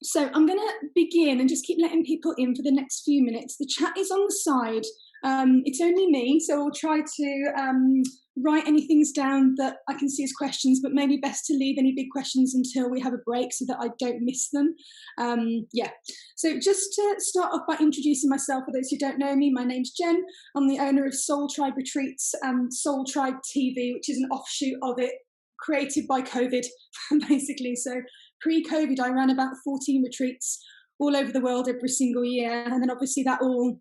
So I'm going to begin and just keep letting people in for the next few minutes. The chat is on the side. It's only me, so I'll try to write any things down that I can see as questions, but maybe best to leave any big questions until we have a break so that I don't miss them. Yeah. So just to start off by introducing myself, for those who don't know me, my name's Jen. I'm the owner of Soul Tribe Retreats and Soul Tribe TV, which is an offshoot of it, created by COVID, basically. So pre-COVID, I ran about 14 retreats all over the world every single year. And then obviously that all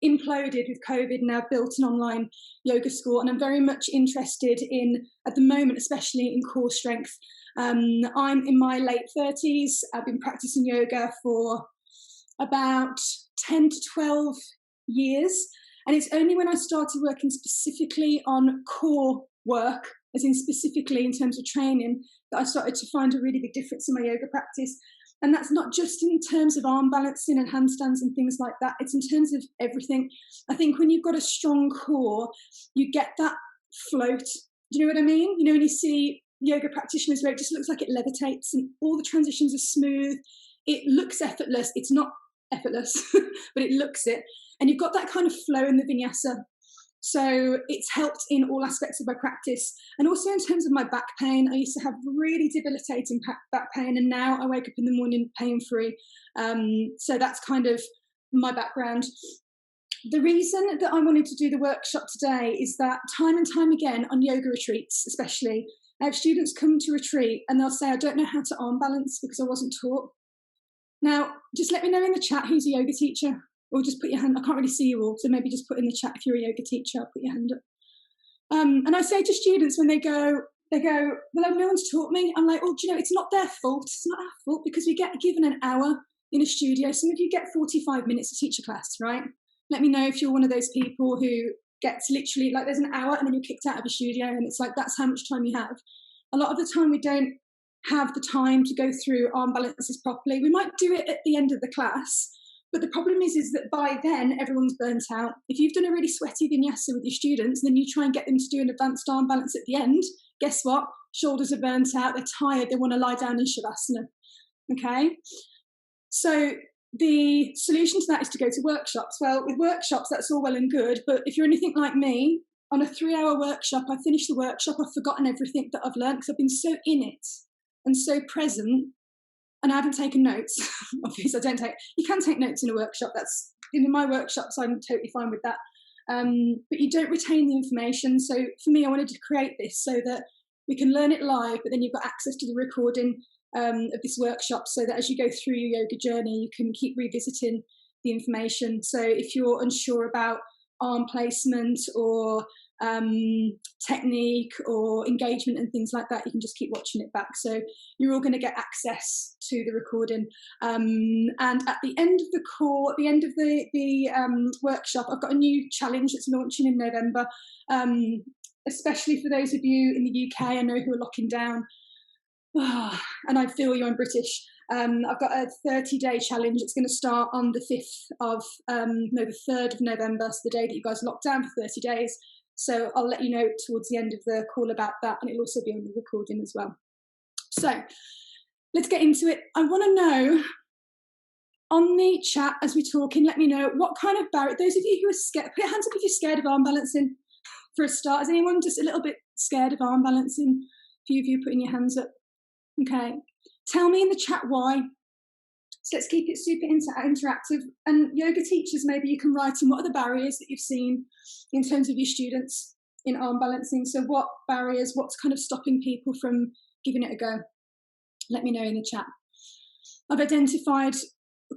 imploded with COVID, and I've built an online yoga school. And I'm very much interested in, at the moment, especially in core strength. I'm in my late 30s. I've been practicing yoga for about 10 to 12 years. And it's only when I started working specifically on core work, as in specifically in terms of training, that I started to find a really big difference in my yoga practice. And that's not just in terms of arm balancing and handstands and things like that. It's in terms of everything. I think when you've got a strong core, you get that float. Do you know what I mean? You know, when you see yoga practitioners where it just looks like it levitates and all the transitions are smooth, it looks effortless. It's not effortless, but it looks it. And you've got that kind of flow in the vinyasa. So it's helped in all aspects of my practice. And also in terms of my back pain, I used to have really debilitating back pain, and now I wake up in the morning pain-free. So that's kind of my background. The reason that I wanted to do the workshop today is that time and time again on yoga retreats, especially, I have students come to retreat and they'll say, I don't know how to arm balance because I wasn't taught. Now, just let me know in the chat who's a yoga teacher, or just put your hand. I can't really see you all, so maybe just put in the chat if you're a yoga teacher. I'll put your hand up. And I say to students when they go, well, no one's taught me. I'm like, oh, do you know, it's not their fault. It's not our fault because we get given an hour in a studio. Some of you get 45 minutes to teach a class, right? Let me know if you're one of those people who gets literally, like, there's an hour and then you're kicked out of a studio, and it's like, that's how much time you have. A lot of the time we don't have the time to go through arm balances properly. We might do it at the end of the class, but the problem is that by then everyone's burnt out. If you've done a really sweaty vinyasa with your students and then you try and get them to do an advanced arm balance at the end, guess what? Shoulders are burnt out, they're tired, they want to lie down in Shavasana. Okay? So the solution to that is to go to workshops. Well, with workshops, that's all well and good, but if you're anything like me, on a 3-hour workshop, I finish the workshop, I've forgotten everything that I've learned because I've been so in it and so present, and I haven't taken notes. Obviously, you can take notes in a workshop. That's in my workshops, I'm totally fine with that. But you don't retain the information. So for me, I wanted to create this so that we can learn it live, but then you've got access to the recording of this workshop so that as you go through your yoga journey, you can keep revisiting the information. So if you're unsure about arm placement or technique or engagement and things like that, you can just keep watching it back. So you're all going to get access to the recording. And at the end of the workshop, I've got a new challenge that's launching in November, especially for those of you in the UK, I know, who are locking down. And I feel you, I'm British. I've got a 30-day challenge. It's going to start on the 3rd of November, so the day that you guys lock down for 30 days. So I'll let you know towards the end of the call about that, and it'll also be on the recording as well. So let's get into it. I want to know, on the chat as we're talking, let me know what kind of barrier, those of you who are scared, put your hands up if you're scared of arm balancing for a start. Is anyone just a little bit scared of arm balancing? A few of you putting your hands up. Okay. Tell me in the chat why. So let's keep it super interactive. And yoga teachers, maybe you can write in what are the barriers that you've seen in terms of your students in arm balancing. So what barriers, what's kind of stopping people from giving it a go? Let me know in the chat. I've identified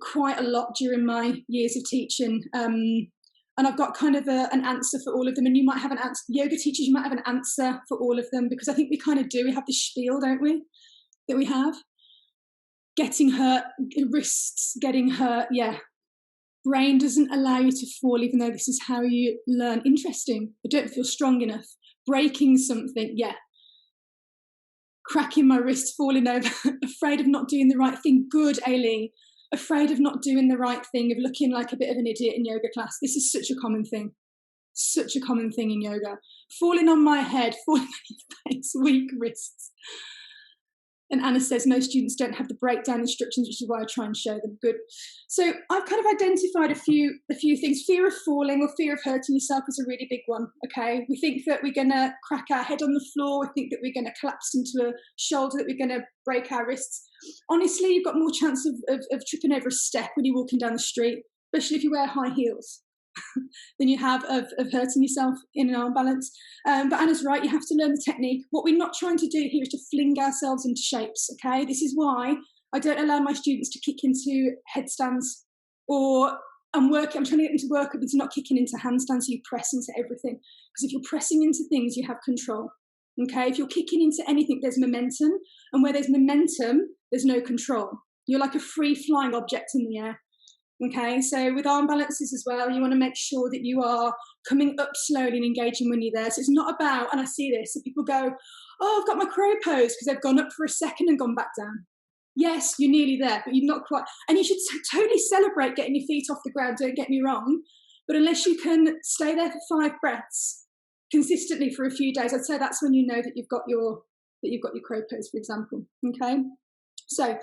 quite a lot during my years of teaching, and I've got kind of an answer for all of them. And you might have an answer, yoga teachers, you might have an answer for all of them, because I think we kind of do. We have this spiel, don't we, that we have. Getting hurt, wrists getting hurt, yeah. Brain doesn't allow you to fall, even though this is how you learn. Interesting. I don't feel strong enough. Breaking something, yeah. Cracking my wrist, falling over, afraid of not doing the right thing. Good, Aileen. Afraid of not doing the right thing, of looking like a bit of an idiot in yoga class. This is such a common thing. Such a common thing in yoga. Falling on my head, falling on your face, weak wrists. And Anna says most students don't have the breakdown instructions, which is why I try and show them. Good. So I've kind of identified a few things. Fear of falling or fear of hurting yourself is a really big one. Okay, we think that we're going to crack our head on the floor. We think that we're going to collapse into a shoulder, that we're going to break our wrists. Honestly, you've got more chance of tripping over a step when you're walking down the street, especially if you wear high heels, than you have of hurting yourself in an arm balance. But Anna's right, you have to learn the technique. What we're not trying to do here is to fling ourselves into shapes, okay? This is why I don't allow my students to kick into headstands, or I'm trying to get them to work up into not kicking into handstands, so you press into everything. Because if you're pressing into things, you have control, okay? If you're kicking into anything, there's momentum, and where there's momentum, there's no control. You're like a free-flying object in the air. Okay, so with arm balances as well, you want to make sure that you are coming up slowly and engaging when you're there. So it's not about, and I see this, so people go, oh, I've got my crow pose because they've gone up for a second and gone back down. Yes, you're nearly there, but you're not quite. And you should totally celebrate getting your feet off the ground, don't get me wrong. But unless you can stay there for 5 breaths consistently for a few days, I'd say that's when you know that you've got your crow pose, for example. Okay, so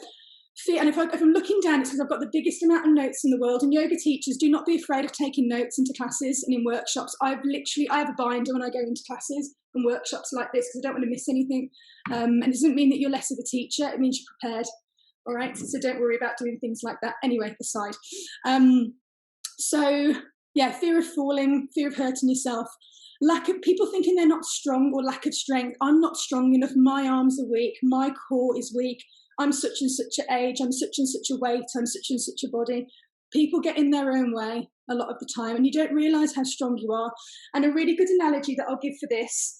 and if I'm looking down, it's because I've got the biggest amount of notes in the world. And yoga teachers, do not be afraid of taking notes into classes and in workshops. I have a binder when I go into classes and workshops like this because I don't want to miss anything. And it doesn't mean that you're less of a teacher. It means you're prepared. All right. So don't worry about doing things like that. Anyway, aside. So yeah, fear of falling, fear of hurting yourself. Lack of people thinking they're not strong or lack of strength. I'm not strong enough. My arms are weak. My core is weak. I'm such and such an age, I'm such and such a weight, I'm such and such a body. People get in their own way a lot of the time, and you don't realise how strong you are. And a really good analogy that I'll give for this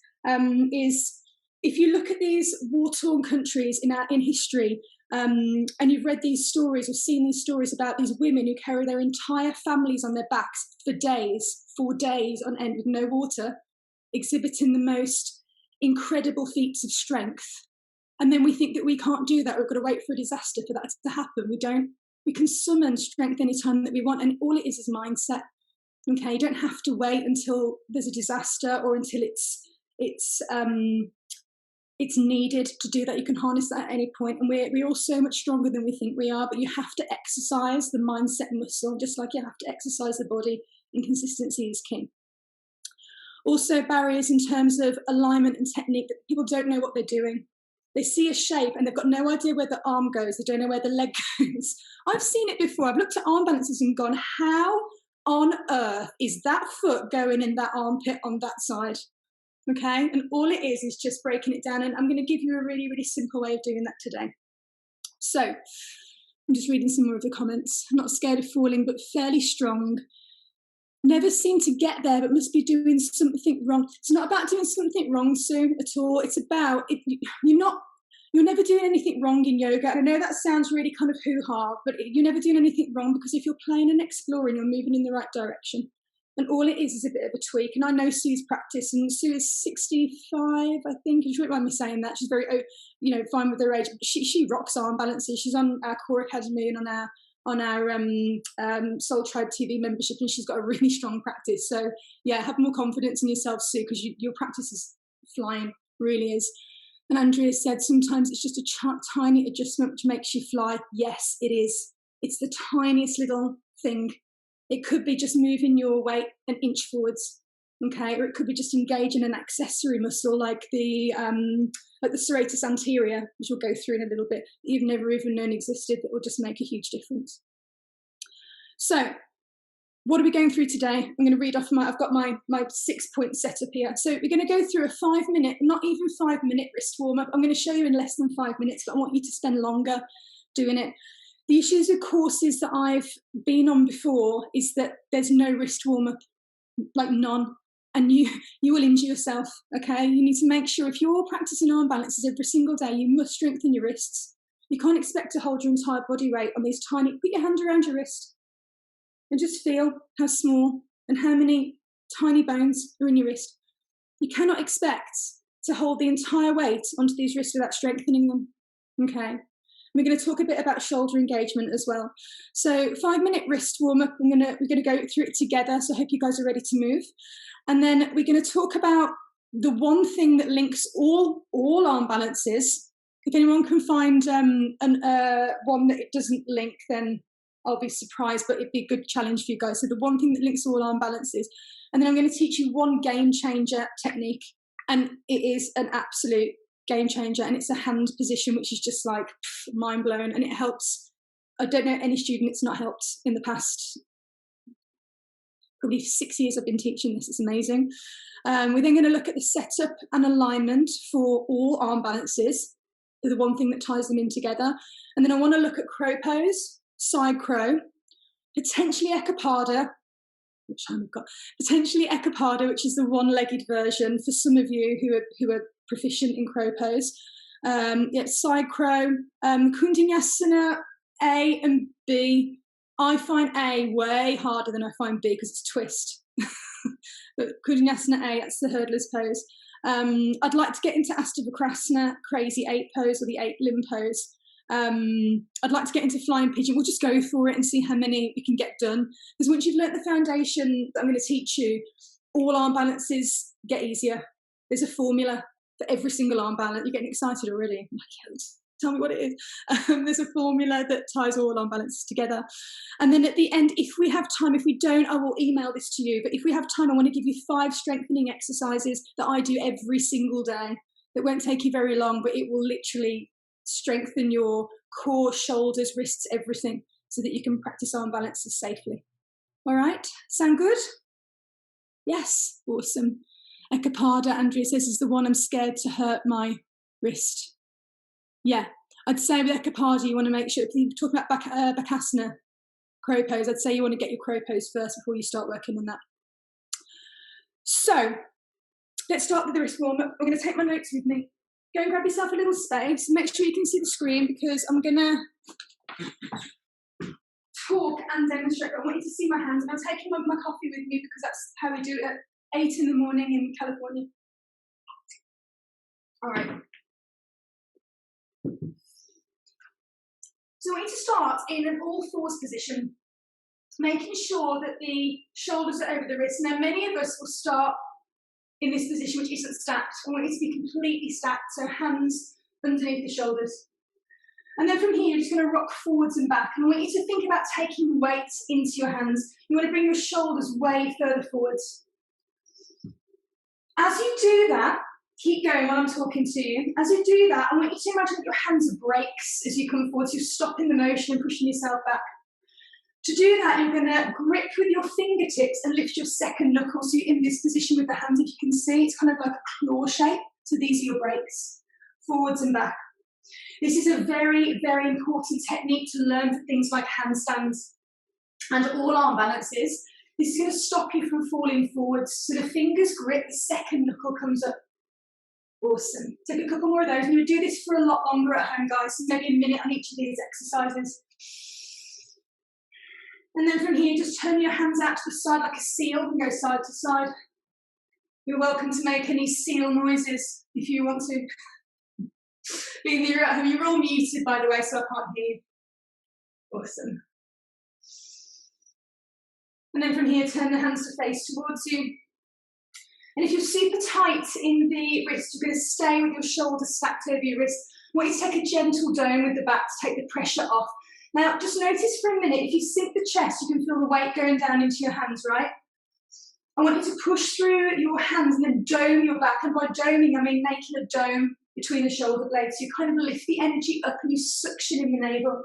is if you look at these war-torn countries in history, and you've read these stories or seen these stories about these women who carry their entire families on their backs for days on end with no water, exhibiting the most incredible feats of strength. And then we think that we can't do that. We've got to wait for a disaster for that to happen. We don't. We can summon strength anytime that we want. And all it is mindset. Okay, you don't have to wait until there's a disaster or until it's needed to do that. You can harness that at any point. And we're all so much stronger than we think we are. But you have to exercise the mindset muscle, just like you have to exercise the body. And consistency is king. Also, barriers in terms of alignment and technique, that people don't know what they're doing. They see a shape and they've got no idea where the arm goes. They don't know where the leg goes. I've seen it before. I've looked at arm balances and gone, how on earth is that foot going in that armpit on that side? Okay, and all it is just breaking it down. And I'm going to give you a really, really simple way of doing that today. So I'm just reading some more of the comments. I'm not scared of falling, but fairly strong. Never seem to get there, but must be doing something wrong. It's not about doing something wrong, Sue, at all. It's about you're never doing anything wrong in yoga. And I know that sounds really kind of hoo-ha, but you're never doing anything wrong because if you're playing and exploring, you're moving in the right direction. And all it is a bit of a tweak. And I know Sue's practice, and Sue is 65, I think. You shouldn't mind me saying that. She's very, fine with her age. But she rocks arm balances. She's on our Core Academy and on our Soul Tribe TV membership, and she's got a really strong practice. So yeah, have more confidence in yourself, Sue, because your practice is flying, really is. And Andrea said sometimes it's just a tiny adjustment which makes you fly. Yes, it is. It's the tiniest little thing. It could be just moving your weight an inch forwards, okay, or it could be just engaging an accessory muscle like the serratus anterior, which we'll go through in a little bit, that you've never even known existed, that will just make a huge difference. So, what are we going through today? I'm going to read off I've got my 6-point setup here. So we're going to go through a 5-minute, not even 5-minute wrist warm-up. I'm going to show you in less than 5 minutes, but I want you to spend longer doing it. The issues with courses that I've been on before is that there's no wrist warm-up, like none. And you will injure yourself, okay? You need to make sure if you're practicing arm balances every single day, you must strengthen your wrists. You can't expect to hold your entire body weight on these put your hand around your wrist and just feel how small and how many tiny bones are in your wrist. You cannot expect to hold the entire weight onto these wrists without strengthening them, okay? We're going to talk a bit about shoulder engagement as well. So 5-minute wrist warm-up, we're going to go through it together, so I hope you guys are ready to move. And then we're going to talk about the one thing that links all arm balances If anyone can find one that it doesn't link, then I'll be surprised, but it'd be a good challenge for you guys. So the one thing that links all arm balances, and then I'm going to teach you one game changer technique, and it is an absolute game changer, and it's a hand position, which is just like mind blown, and it helps. I don't know any student it's not helped in the past probably 6 years I've been teaching this. It's amazing. We're then going to look at the setup and alignment for all arm balances, the one thing that ties them in together. And then I want to look at crow pose, side crow, potentially eccoparda, which I've got, potentially eccoparda, which is the one-legged version for some of you who are proficient in crow pose. Side crow, Kundinasana A and B. I find A way harder than I find B because it's twist. But Kundinasana A, that's the hurdler's pose. I'd like to get into Astavakrasana, crazy 8 pose, or the 8 limb pose. I'd like to get into flying pigeon. We'll just go for it and see how many we can get done. Because once you've learnt the foundation that I'm going to teach you, all arm balances get easier. There's a formula for every single arm balance. You're getting excited already. I'm like, tell me what it is. There's a formula that ties all arm balances together. And then at the end, if we have time, if we don't, I will email this to you. But if we have time, I want to give you 5 strengthening exercises that I do every single day. That won't take you very long, but it will literally strengthen your core, shoulders, wrists, everything, so that you can practice arm balances safely. All right, sound good? Yes, awesome. Eccoparda, Andrea says, is the one I'm scared to hurt my wrist. Yeah, I'd say with eccoparda, you want to make sure, if you're talking about Bakasana, crow pose, I'd say you want to get your crow pose first before you start working on that. So, let's start with the wrist warm-up. I'm going to take my notes with me. Go and grab yourself a little space. Make sure you can see the screen because I'm going to talk and demonstrate. I want you to see my hands. And I'm taking my coffee with me because that's how we do it at 8 in the morning in California. All right. So I want you to start in an all-fours position, making sure that the shoulders are over the wrists. Now, many of us will start in this position, which isn't stacked. I want you to be completely stacked, so hands underneath the shoulders. And then from here, you're just going to rock forwards and back. And I want you to think about taking weight into your hands. You want to bring your shoulders way further forwards. As you do that, keep going while I'm talking to you. As you do that, I want you to imagine that your hands are brakes as you come forward. So you're stopping the motion and pushing yourself back. To do that, you're going to grip with your fingertips and lift your second knuckle. So you're in this position with the hands, if you can see, it's kind of like a claw shape. So these are your brakes, forwards and back. This is a very, very important technique to learn for things like handstands and all arm balances. This is going to stop you from falling forwards. So the fingers grip, the second knuckle comes up. Awesome. Take a couple more of those. And you'll do this for a lot longer at home, guys. So maybe a minute on each of these exercises. And then from here, just turn your hands out to the side like a seal and go side to side. You're welcome to make any seal noises if you want to. Being that you're at home, you're all muted, by the way, so I can't hear you. Awesome. And then from here, turn the hands to face towards you. And if you're super tight in the wrist, you're going to stay with your shoulders stacked over your wrist. I want you to take a gentle dome with the back to take the pressure off. Now, just notice for a minute, if you sink the chest, you can feel the weight going down into your hands, right? I want you to push through your hands and then dome your back. And by doming, I mean making a dome between the shoulder blades. So you kind of lift the energy up and you suction in your navel.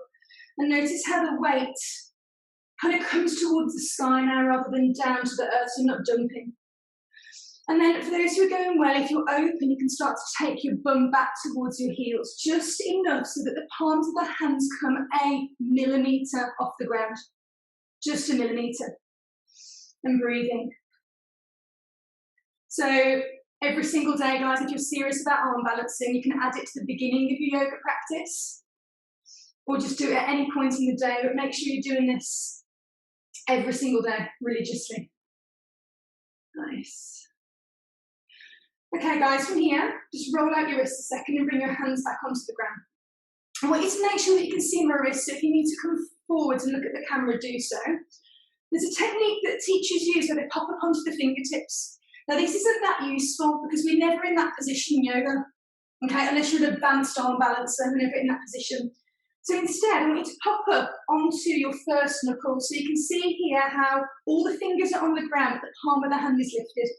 And notice how the weight kind of comes towards the sky now rather than down to the earth, so you're not dumping. And then for those who are going well, if you're open, you can start to take your bum back towards your heels, just enough so that the palms of the hands come a millimetre off the ground. Just a millimetre. And breathing. So every single day, guys, if you're serious about arm balancing, you can add it to the beginning of your yoga practice. Or just do it at any point in the day, but make sure you're doing this every single day, religiously. Nice. Okay, guys, from here, just roll out your wrists a second and bring your hands back onto the ground. I want you to make sure that you can see my wrists, so if you need to come forward and look at the camera, do so. There's a technique that teachers use where they pop up onto the fingertips. Now, this isn't that useful because we're never in that position in yoga. okay, unless you're an advanced arm balancer and never in that position. So instead, I want you to pop up onto your first knuckle. So you can see here how all the fingers are on the ground, but the palm of the hand is lifted.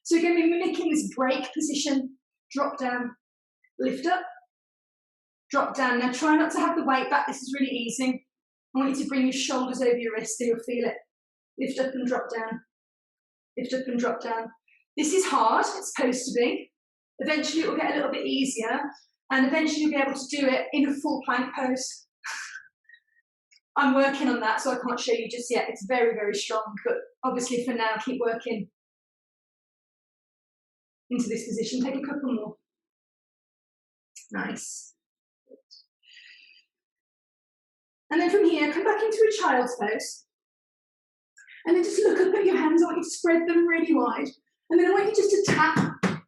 So we're going to be mimicking this break position. Drop down, lift up, drop down. Now try not to have the weight back. This is really easy. I want you to bring your shoulders over your wrists so you'll feel it. Lift up and drop down. Lift up and drop down. This is hard, it's supposed to be. Eventually it will get a little bit easier, and eventually you'll be able to do it in a full plank pose. I'm working on that, so I can't show you just yet. It's very, very strong, but obviously for now, keep working into this position. Take a couple more. Nice. And then from here, come back into a child's pose. And then just look up at your hands. I want you to spread them really wide. And then I want you just to tap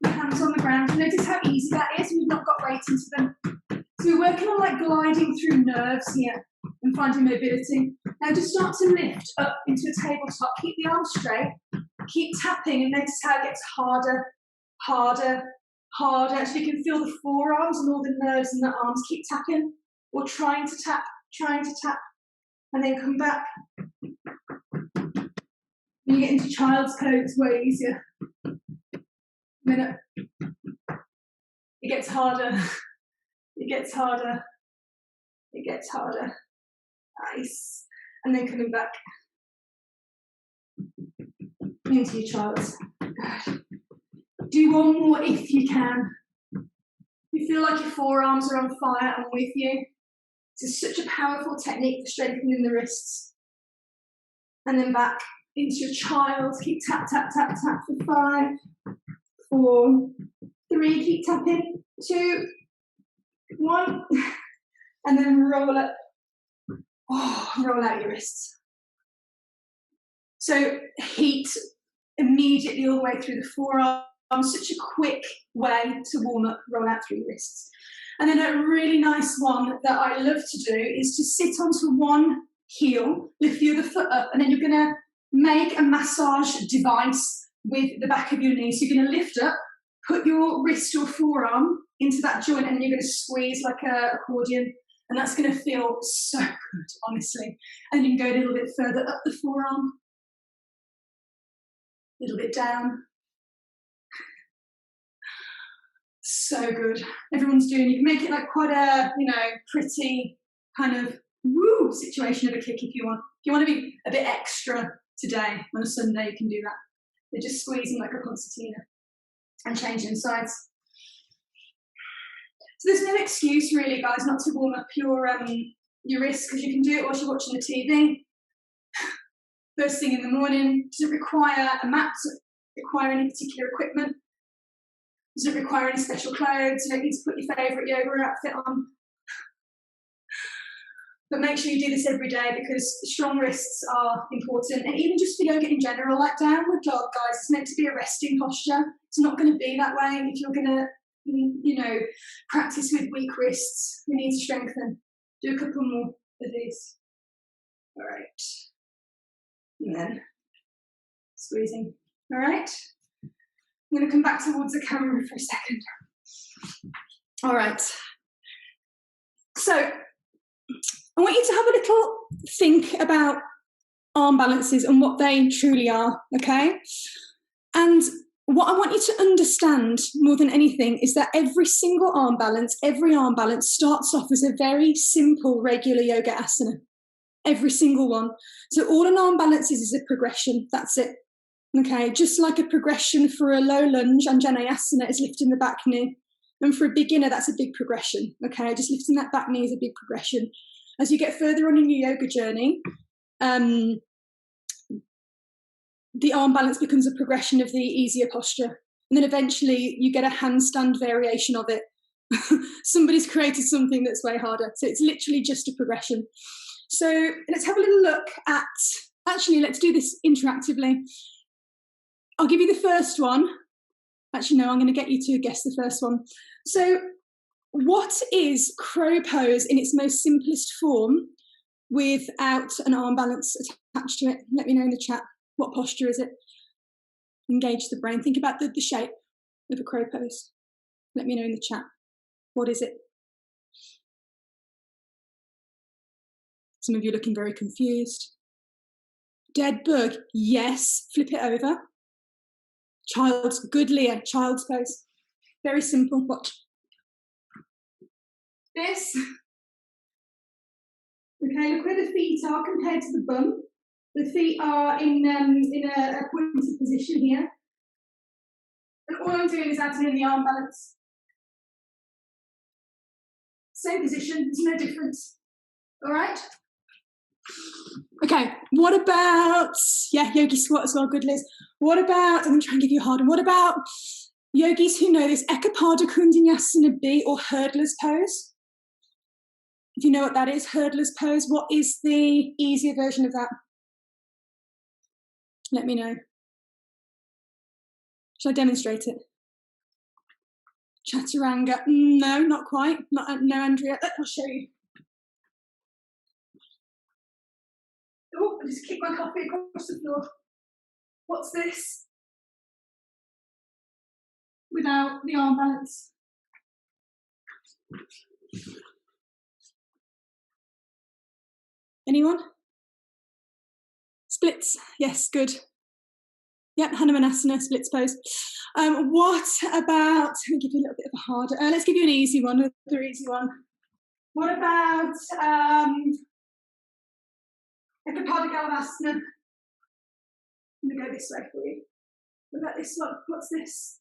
your hands on the ground. Notice how easy that is. We've not got weight into them. So we're working on like gliding through nerves here and finding mobility. Now just start to lift up into a tabletop. Keep the arms straight. Keep tapping and notice how it gets harder, harder, harder. So you can feel the forearms and all the nerves in the arms. Keep tapping or trying to tap, and then come back. When you get into child's pose, it's way easier. Minute. It gets harder. It gets harder. It gets harder. Nice. And then coming back into your child's. Good. Do one more if you can. You feel like your forearms are on fire. I'm with you. This is such a powerful technique for strengthening the wrists. And then back into your child. Keep tap, tap, tap, tap for 5, 4, 3. Keep tapping. 2, 1. And then roll up. Oh, roll out your wrists. So heat immediately all the way through the forearm. Such a quick way to warm up, roll out through your wrists. And then a really nice one that I love to do is to sit onto one heel, lift the other foot up, and then you're going to make a massage device with the back of your knee. So you're going to lift up, put your wrist or forearm into that joint, and then you're going to squeeze like an accordion. And that's going to feel so good, honestly. And you can go a little bit further up the forearm, a little bit down. So good. Everyone's doing, you can make it like quite a, pretty kind of woo situation of a kick if you want. If you want to be a bit extra today on a Sunday, you can do that. They're just squeezing like a concertina and changing sides. So there's no excuse really, guys, not to warm up your wrists, because you can do it whilst you're watching the TV. First thing in the morning. Doesn't require a mat, doesn't require any particular equipment. Doesn't require any special clothes. You don't need to put your favourite yoga outfit on. But make sure you do this every day, because strong wrists are important. And even just for yoga in general, like downward dog, guys, it's meant to be a resting posture. It's not going to be that way if you're going to, practice with weak wrists. We need to strengthen. Do a couple more of these. All right. And then squeezing. All right. I'm going to come back towards the camera for a second. All right. So I want you to have a little think about arm balances and what they truly are, okay? And what I want you to understand more than anything is that every single arm balance, every arm balance starts off as a very simple regular yoga asana. Every single one. So all an arm balance is a progression. That's it. Okay, just like a progression for a low lunge, Anjaneyasana is lifting the back knee. And for a beginner, that's a big progression. Okay, just lifting that back knee is a big progression. As you get further on in your yoga journey, the arm balance becomes a progression of the easier posture. And then eventually you get a handstand variation of it. Somebody's created something that's way harder. So it's literally just a progression. So let's have a little look at, actually, let's do this interactively. I'll give you the first one. Actually, no, I'm going to get you to guess the first one. So what is crow pose in its most simplest form without an arm balance attached to it? Let me know in the chat. What posture is it? Engage the brain. Think about the shape of a crow pose. Let me know in the chat. What is it? Some of you are looking very confused. Dead bug, yes, flip it over. Child's, good Leah, child's pose. Very simple, watch. This. Okay, look where the feet are compared to the bum. The feet are in a pointed position here. And all I'm doing is adding in the arm balance. Same position, there's no difference. All right? Okay, what about, yeah, yogi squat as well, good Liz. What about, I'm going to try and give you a hard one. What about yogis who know this, Ekapada Kundanyasana B or hurdler's pose? If you know what that is, hurdler's pose, what is the easier version of that? Let me know. Shall I demonstrate it? Chaturanga, no, not quite. No, Andrea, I'll show you. Oh, I just kicked my coffee across the floor. What's this? Without the arm balance. Anyone? Splits, yes, good. Yep, Hanumanasana, splits pose. What about, let me give you a little bit of a harder, let's give you an easy one, another easy one. What about Ekapada Galavasana? I'm going to go this way for you. What about this one? What's this?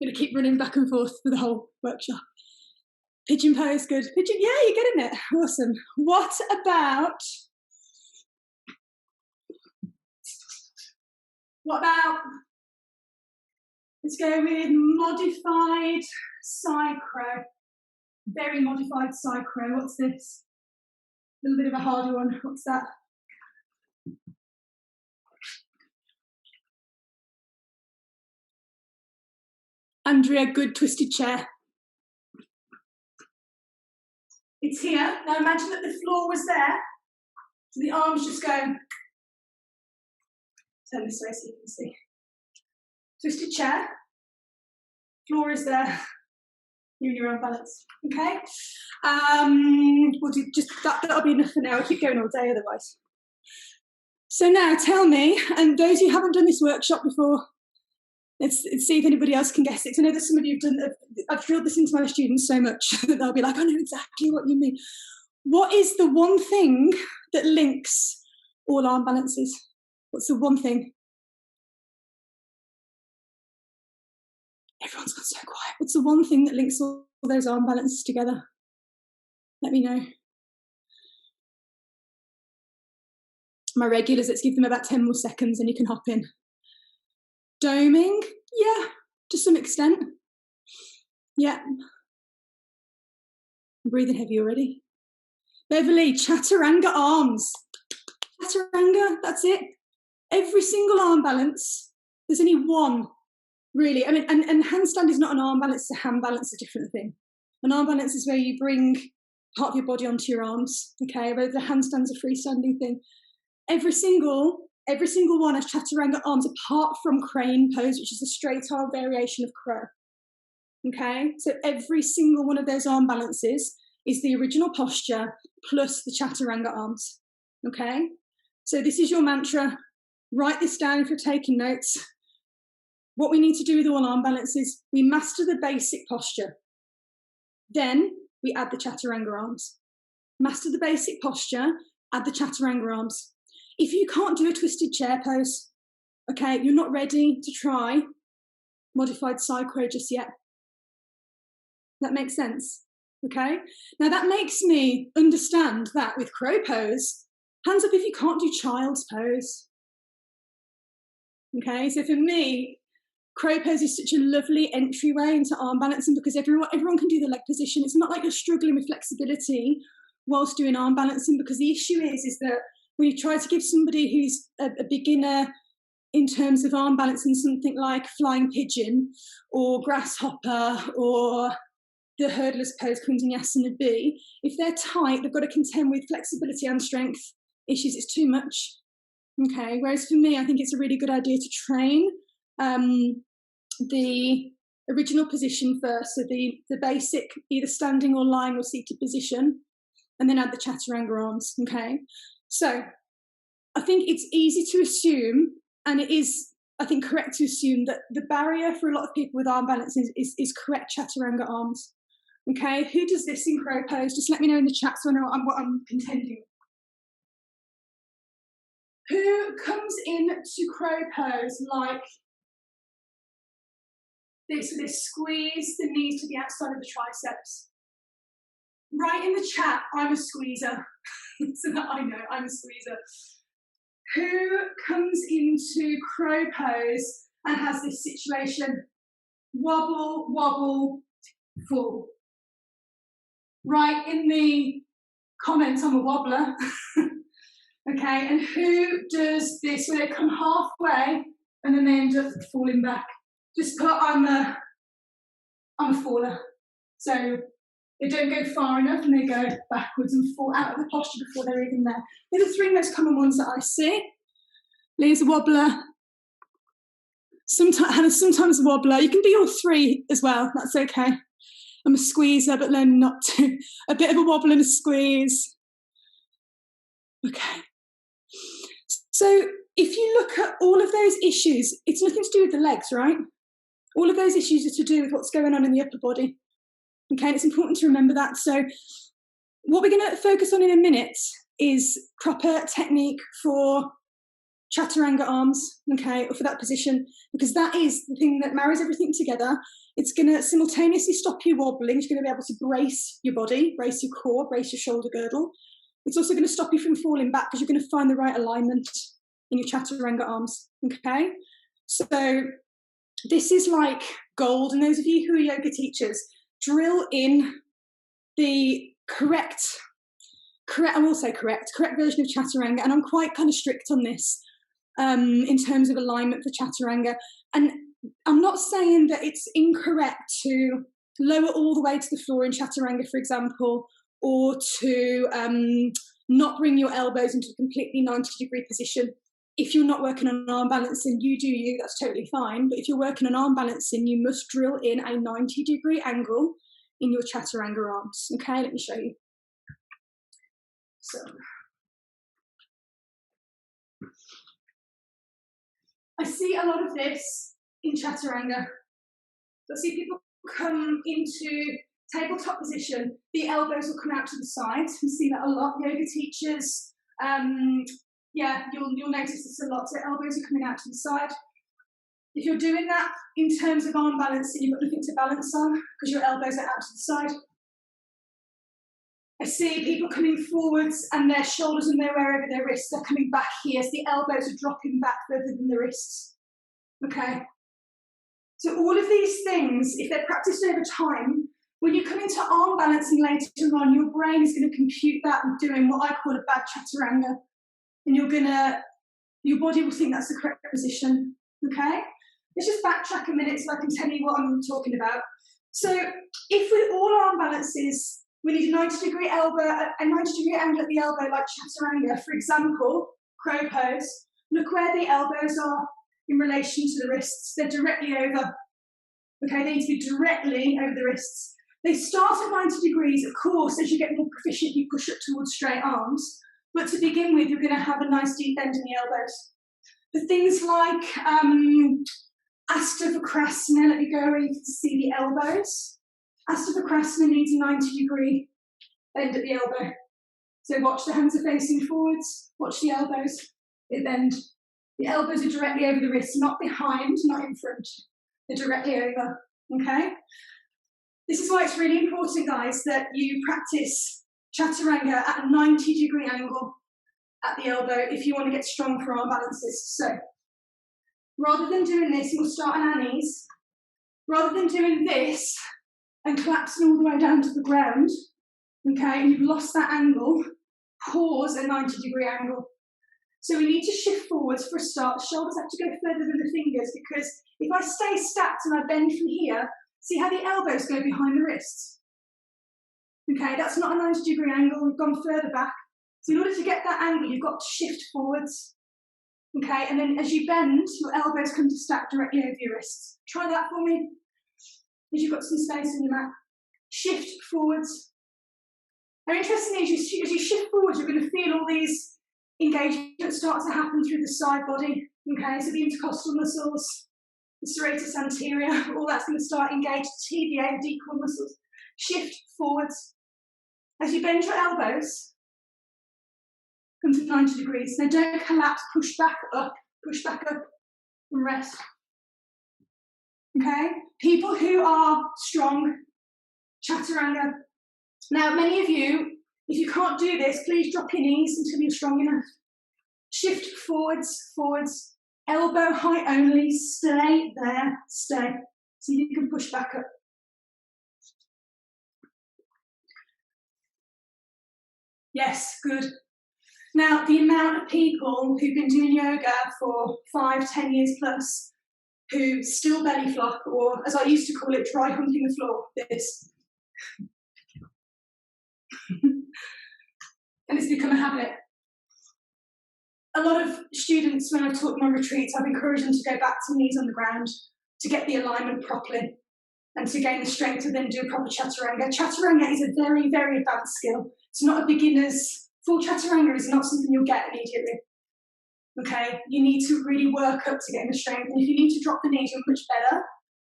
I'm going to keep running back and forth for the whole workshop. Pigeon pose, good. Pigeon, yeah, you're getting it. Awesome. What about, let's go with modified side crow. Very modified side crow. What's this? A little bit of a harder one. What's that? Andrea, good twisted chair. It's here. Now imagine that the floor was there. So the arms just go. Turn this way so you can see. Twisted chair. Floor is there. You're in your own balance. Okay? We'll do just that'll be enough for now. I'll keep going all day otherwise. So now tell me, and those who haven't done this workshop before, let's see if anybody else can guess it. I know that some of you have done, I've drilled this into my students so much that they'll be like, I know exactly what you mean. What is the one thing that links all arm balances? What's the one thing? Everyone's gone so quiet. What's the one thing that links all those arm balances together? Let me know. My regulars, let's give them about 10 more seconds and you can hop in. Doming, yeah, to some extent. Yeah. I'm breathing heavy already. Beverly, chaturanga arms. Chaturanga, that's it. Every single arm balance, there's only one, really. I mean, and handstand is not an arm balance, it's a hand balance, a different thing. An arm balance is where you bring part of your body onto your arms, okay? Whereas the handstand's a freestanding thing. Every single one has chaturanga arms apart from crane pose, which is a straight arm variation of crow. Okay, so every single one of those arm balances is the original posture plus the chaturanga arms. Okay, so this is your mantra. Write this down if you're taking notes. What we need to do with all arm balances, we master the basic posture. Then we add the chaturanga arms. Master the basic posture, add the chaturanga arms. If you can't do a twisted chair pose, okay, you're not ready to try modified side crow just yet. That makes sense, okay? Now that makes me understand that with crow pose, hands up if you can't do child's pose. Okay, so for me, crow pose is such a lovely entryway into arm balancing because everyone can do the leg position. It's not like you're struggling with flexibility whilst doing arm balancing, because the issue is that when you try to give somebody who's a beginner in terms of arm balancing something like flying pigeon or grasshopper or the hurdler's pose, Kundanyasana B, if they're tight, they've got to contend with flexibility and strength issues. It's too much. Okay, whereas for me, I think it's a really good idea to train the original position first, so the basic either standing or lying or seated position, and then add the chaturanga arms, okay? So I think it's easy to assume, and it is, I think, correct to assume that the barrier for a lot of people with arm balance is correct chaturanga arms, okay? Who does this in crow pose? Just let me know in the chat so I know what I'm contending. Who comes into crow pose like this, with this squeeze the knees to the outside of the triceps? Write in the chat, I'm a squeezer, so that I know I'm a squeezer. Who comes into crow pose and has this situation? Wobble, wobble, fall. Write in the comments, I'm a wobbler. Okay, and who does this where they come halfway and then they end up falling back? Just put, I'm a faller. So they don't go far enough and they go backwards and fall out of the posture before they're even there. They're the three most common ones that I see. Lee's a wobbler. Sometimes a wobbler. You can be all three as well. That's okay. I'm a squeezer, but learn not to. A bit of a wobble and a squeeze. Okay. So if you look at all of those issues, it's nothing to do with the legs, right? All of those issues are to do with what's going on in the upper body. Okay, and it's important to remember that. So what we're going to focus on in a minute is proper technique for chaturanga arms, okay, or for that position, because that is the thing that marries everything together. It's going to simultaneously stop you wobbling. You're going to be able to brace your body, brace your core, brace your shoulder girdle. It's also going to stop you from falling back because you're going to find the right alignment in your chaturanga arms, okay? So this is like gold, and those of you who are yoga teachers, drill in the correct version of chaturanga, and I'm quite kind of strict on this in terms of alignment for chaturanga. And I'm not saying that it's incorrect to lower all the way to the floor in chaturanga, for example, or to not bring your elbows into a completely 90-degree position. If you're not working on arm balancing, you do you, that's totally fine. But if you're working on arm balancing, you must drill in a 90-degree angle in your chaturanga arms. Okay, let me show you. So I see a lot of this in chaturanga. So I see people come into tabletop position, the elbows will come out to the sides. We see that a lot. Yoga teachers, yeah, you'll notice this a lot. So elbows are coming out to the side. If you're doing that in terms of arm balancing, you've got nothing to balance on because your elbows are out to the side. I see people coming forwards and their shoulders and their wear over their wrists, they're coming back here. So the elbows are dropping back further than the wrists. Okay. So all of these things, if they're practiced over time, when you come into arm balancing later on, your brain is going to compute that with doing what I call a bad chaturanga. And your body will think that's the correct position. Okay? Let's just backtrack a minute so I can tell you what I'm talking about. So if with all arm balances, we need a 90-degree elbow, a 90-degree angle at the elbow like chaturanga, for example, crow pose, look where the elbows are in relation to the wrists. They're directly over. Okay, they need to be directly over the wrists. They start at 90 degrees, of course, as you get more proficient, you push up towards straight arms. But to begin with, you're going to have a nice deep bend in the elbows. For things like Asta Vakrasana, let me go where you can see the elbows. Asta Vakrasana needs a 90-degree bend at the elbow. So watch the hands are facing forwards, watch the elbows, they bend. The elbows are directly over the wrists, not behind, not in front. They're directly over, okay? This is why it's really important, guys, that you practice chaturanga at a 90-degree angle at the elbow if you want to get strong for arm balances. So rather than doing this, we'll start on our knees. Rather than doing this and collapsing all the way down to the ground, okay, and you've lost that angle, pause a 90-degree angle. So we need to shift forwards for a start. The shoulders have to go further than the fingers because if I stay stacked and I bend from here, see how the elbows go behind the wrists? Okay, that's not a 90-degree angle. We've gone further back. So in order to get that angle, you've got to shift forwards. Okay, and then as you bend, your elbows come to stack directly over your wrists. Try that for me. As you've got some space in your mat. Shift forwards. Now, interestingly, as you shift forwards, you're going to feel all these engagements start to happen through the side body. Okay, so the intercostal muscles, the serratus anterior, all that's going to start engaged. TVA, the deep core muscles. Shift forwards. As you bend your elbows, come to 90 degrees. Now don't collapse, push back up, and rest. Okay? People who are strong, chaturanga. Now, many of you, if you can't do this, please drop your knees until you're strong enough. Shift forwards, elbow high only, stay there, stay. So you can push back up. Yes, good. Now, the amount of people who've been doing yoga for 5-10 years plus, who still belly flop, or as I used to call it, dry humping the floor, this. And it's become a habit. A lot of students, when I've taught my retreats, I've encouraged them to go back to knees on the ground to get the alignment properly and to gain the strength to then do a proper chaturanga. Chaturanga is a very, very advanced skill. It's not a beginner's. Full chaturanga is not something you'll get immediately. Okay, you need to really work up to getting the strength. And if you need to drop the knees, you're much better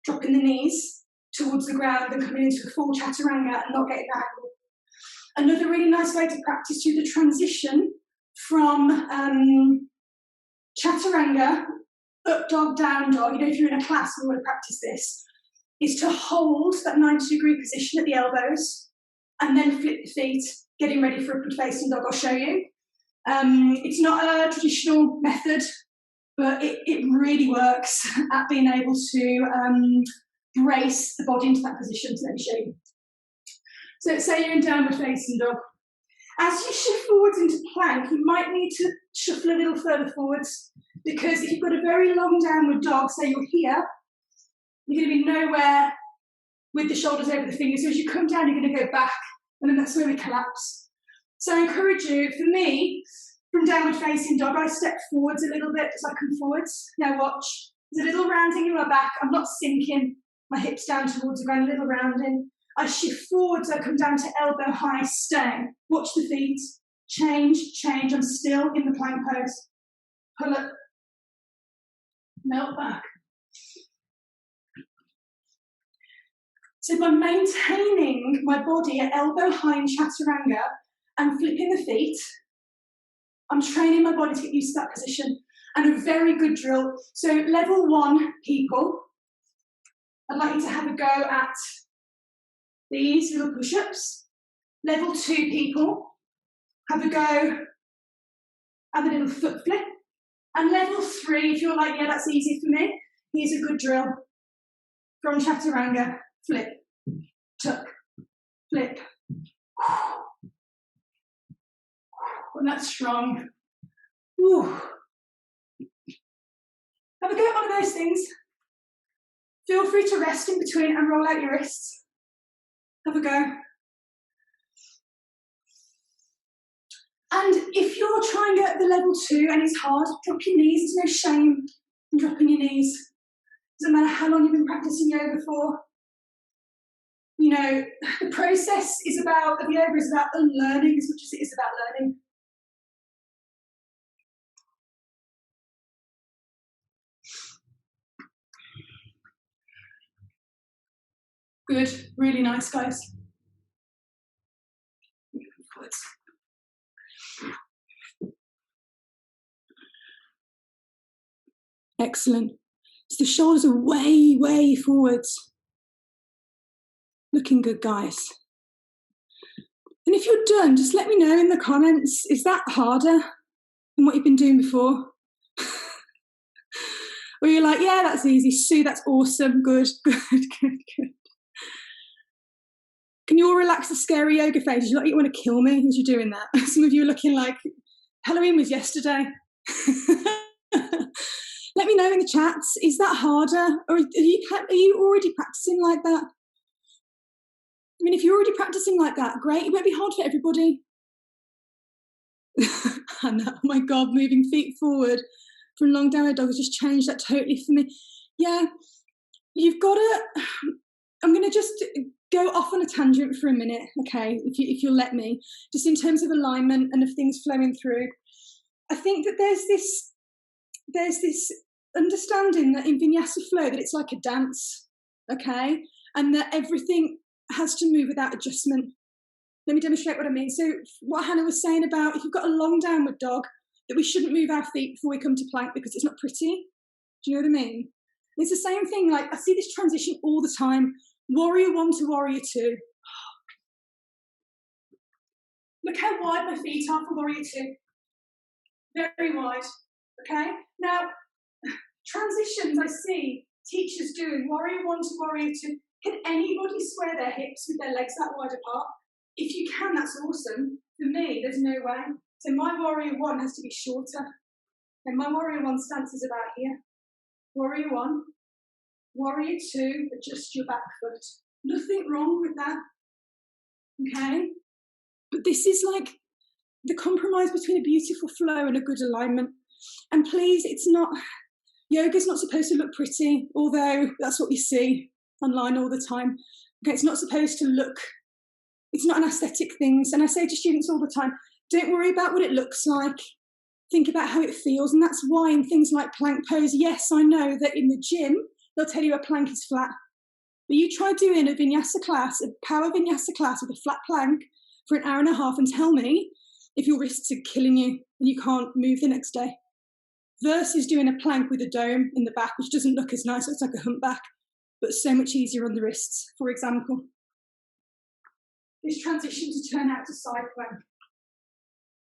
dropping the knees towards the ground than coming into a full chaturanga and not getting that angle. Another really nice way to practice the transition from chaturanga, up dog, down dog, you know, if you're in a class and you want to practice this, is to hold that 90-degree position at the elbows and then flip the feet, getting ready for upward facing dog. I'll show you. It's not a traditional method, but it really works at being able to brace the body into that position. So let me show you. So say you're in downward facing dog. As you shift forwards into plank, you might need to shuffle a little further forwards, because if you've got a very long downward dog, say you're here, you're going to be nowhere with the shoulders over the fingers. So as you come down, you're going to go back, and then that's where we collapse. So I encourage you, for me, from downward facing dog, I step forwards a little bit as I come forwards. Now watch. There's a little rounding in my back. I'm not sinking my hips down towards the ground, a little rounding. I shift forwards, I come down to elbow high, stay. Watch the feet. Change. I'm still in the plank pose. Pull up. Melt back. So by maintaining my body at elbow high in chaturanga and flipping the feet, I'm training my body to get used to that position. And a very good drill. So level 1 people, I'd like you to have a go at these little push-ups. Level 2 people, have a go at the little foot flip. And level 3, if you're like, yeah, that's easy for me, here's a good drill from chaturanga. Flip, tuck, flip. And that's strong. Whew. Have a go at one of those things. Feel free to rest in between and roll out your wrists. Have a go. And if you're trying at the level 2 and it's hard, drop your knees. There's no shame in dropping your knees. Doesn't matter how long you've been practicing yoga for. You know, the process of yoga is about unlearning as much as it is about learning. Good, really nice, guys. Excellent. So the shoulders are way, way forwards. Looking good, guys. And if you're done, just let me know in the comments, is that harder than what you've been doing before? Or you're like, yeah, that's easy. Sue, that's awesome. Good. Can you all relax the scary yoga faces? You want to kill me as you're doing that. Some of you are looking like Halloween was yesterday. Let me know in the chats, is that harder? Or are you already practicing like that? I mean, if you're already practicing like that, great. It won't be hard for everybody. I know, oh my God, moving feet forward, from long down dog has just changed that totally for me. Yeah, you've got to, I'm going to just go off on a tangent for a minute, okay, if you'll let me, just in terms of alignment and of things flowing through. I think that there's this understanding that in Vinyasa flow that it's like a dance, okay, and that everything has to move without adjustment. Let me demonstrate what I mean. So what Hannah was saying about if you've got a long downward dog, that we shouldn't move our feet before we come to plank because it's not pretty. Do you know what I mean? It's the same thing, like I see this transition all the time, warrior 1 to warrior 2. Look how wide my feet are for warrior 2. Very wide, okay? Now, transitions I see teachers doing, warrior 1 to warrior 2. Can anybody square their hips with their legs that wide apart? If you can, that's awesome. For me, there's no way. So my warrior 1 has to be shorter. And my warrior 1 stance is about here. Warrior 1, warrior 2, adjust your back foot. Nothing wrong with that, okay? But this is like the compromise between a beautiful flow and a good alignment. And please, it's not, yoga's not supposed to look pretty, although that's what we see online all the time. Okay, it's not supposed to look, it's not an aesthetic thing. And I say to students all the time, don't worry about what it looks like. Think about how it feels. And that's why in things like plank pose, yes, I know that in the gym, they'll tell you a plank is flat. But you try doing a vinyasa class, a power vinyasa class with a flat plank for an hour and a half and tell me if your wrists are killing you and you can't move the next day. Versus doing a plank with a dome in the back, which doesn't look as nice, it's like a humpback, but so much easier on the wrists, for example. This transition to turn out to side plank.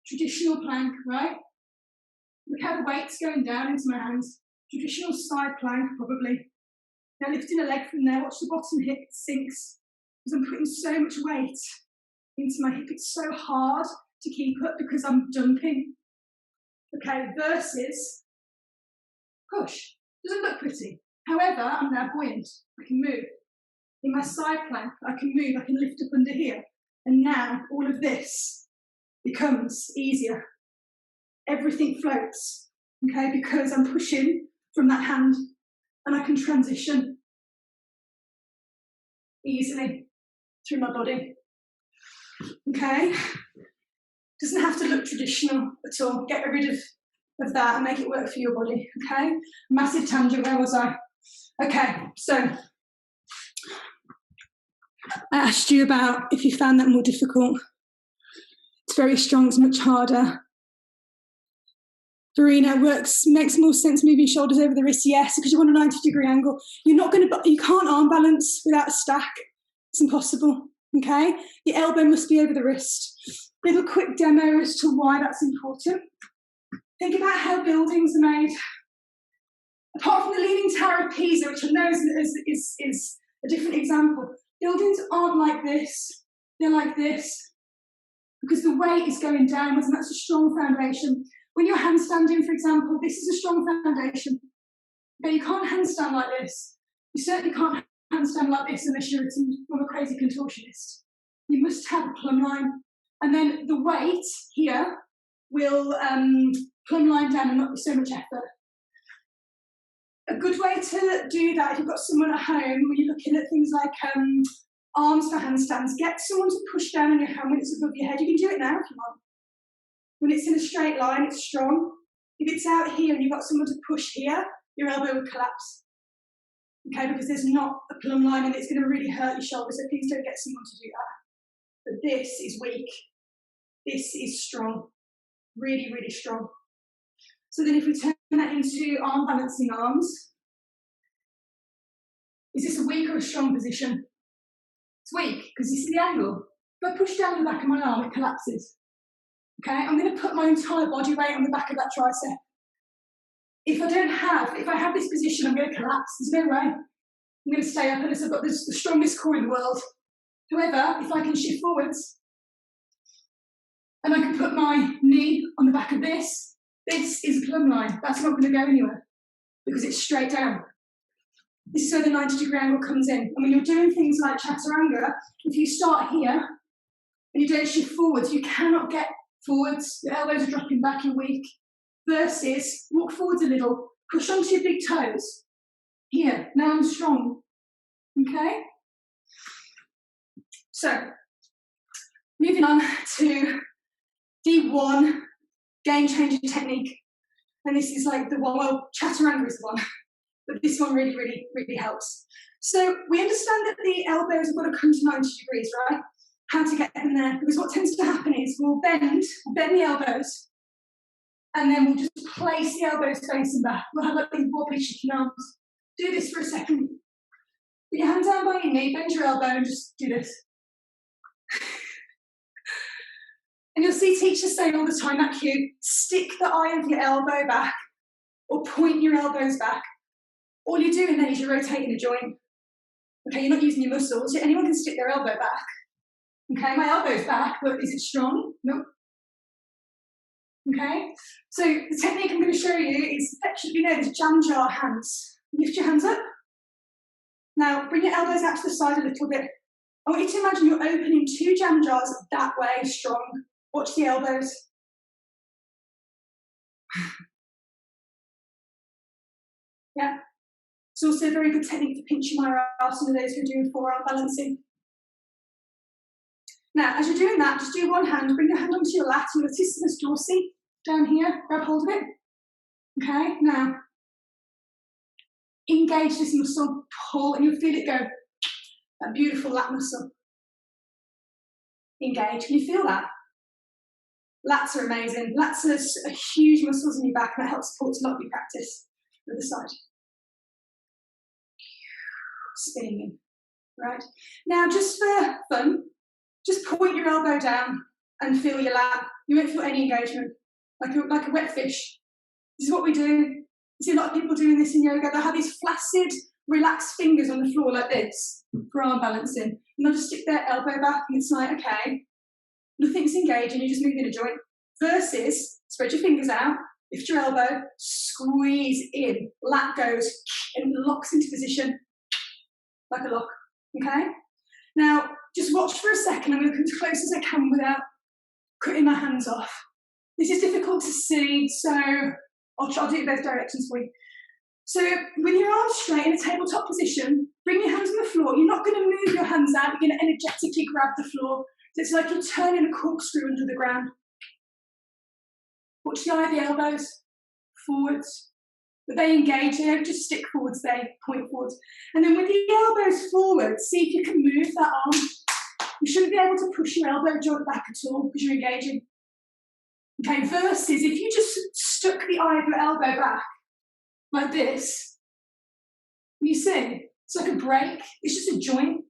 Traditional plank, right? Look how the weight's going down into my hands. Traditional side plank, probably. Now lifting a leg from there, watch the bottom hip sinks. Because I'm putting so much weight into my hip. It's so hard to keep up because I'm dumping. Okay, versus push. Doesn't look pretty. However, I'm now buoyant. I can move. In my side plank, I can move. I can lift up under here. And now all of this becomes easier. Everything floats, okay, because I'm pushing from that hand and I can transition easily through my body, okay? Doesn't have to look traditional at all. Get rid of that and make it work for your body, okay? Massive tangent, where was I? Okay, so I asked you about if you found that more difficult. It's very strong, it's much harder. Verena, makes more sense moving shoulders over the wrists, yes, because you want a 90-degree angle. You can't arm balance without a stack. It's impossible, okay? The elbow must be over the wrist. Little quick demo as to why that's important. Think about how buildings are made. Apart from the Leaning Tower of Pisa, which I know is a different example, buildings aren't like this. They're like this because the weight is going downwards, and that's a strong foundation. When you're handstanding, for example, this is a strong foundation. Okay, you can't handstand like this. You certainly can't handstand like this unless you're a crazy contortionist. You must have a plumb line. And then the weight here will plumb line down and not be so much effort. A good way to do that, if you've got someone at home, when you're looking at things like arms for handstands, get someone to push down on your hand when it's above your head. You can do it now if you want. When it's in a straight line, it's strong. If it's out here and you've got someone to push here, your elbow will collapse. Okay, because there's not a plumb line and it's going to really hurt your shoulder, so please don't get someone to do that. But this is weak. This is strong. Really, really strong. So then if we turn that into arm balancing arms, is this a weak or a strong position? It's weak, because you see the angle. If I push down the back of my arm, it collapses. Okay, I'm going to put my entire body weight on the back of that tricep. If I have this position, I'm going to collapse. There's no way. I'm going to stay up unless I've got the strongest core in the world. However, if I can shift forwards, and I can put my knee on the back of this is a plumb line. That's not going to go anywhere because it's straight down. This is where the 90-degree angle comes in. And when you're doing things like chaturanga, if you start here and you don't shift forwards, you cannot get forwards. The elbows are dropping back, you're weak. versus walk forwards a little, push onto your big toes. Here, now I'm strong. Okay? So, moving on to D1, game changing technique. And this is like the one, well, chaturanga is the one, but this one really, really, really helps. So we understand that the elbows have got to come to 90 degrees, right? How to get them there? Because what tends to happen is we'll bend the elbows, and then we'll just place the elbows facing back. We'll have like these wobbly chicken arms. Do this for a second. Put your hand down by your knee, bend your elbow, and just do this. And you'll see teachers say all the time that cue, stick the eye of your elbow back or point your elbows back. All you're doing then is you're rotating a joint. Okay, you're not using your muscles. Anyone can stick their elbow back. Okay, my elbow's back, but is it strong? No. Okay, so the technique I'm going to show you is, you know, there's jam jar hands. Lift your hands up. Now, bring your elbows out to the side a little bit. I want you to imagine you're opening 2 jam jars that way, strong. Watch the elbows. Yeah. It's also a very good technique for pinching my arse for those who are doing forearm balancing. Now, as you're doing that, just do one hand, bring your hand onto your lat, your latissimus dorsi, down here, grab hold of it. Okay, now, engage this muscle, pull, and you'll feel it go. That beautiful lat muscle. Engage, can you feel that? Lats are amazing. Lats are huge muscles in your back, and that helps support a lot of your practice. The other side. Spinning in, right? Now, just for fun, just point your elbow down and feel your lat. You won't feel any engagement, like a wet fish. This is what we do. You see a lot of people doing this in yoga. They'll have these flaccid, relaxed fingers on the floor like this for arm balancing. And they'll just stick their elbow back, and it's like, okay, nothing's engaging, you're just moving a joint. Versus, spread your fingers out, lift your elbow, squeeze in, lat goes, and locks into position, like a lock, okay? Now, just watch for a second. I'm going to come as close as I can without cutting my hands off. This is difficult to see, so I'll do it both directions for you. So, with your arms straight in a tabletop position, bring your hands on the floor. You're not going to move your hands out, you're going to energetically grab the floor. So it's like you're turning a corkscrew under the ground. Watch the eye of the elbows, forwards. But they engage, they don't just stick forwards, they point forwards. And then with the elbows forward, see if you can move that arm. You shouldn't be able to push your elbow joint back at all because you're engaging. Okay, versus if you just stuck the eye of your elbow back like this, you see, it's like a break, it's just a joint,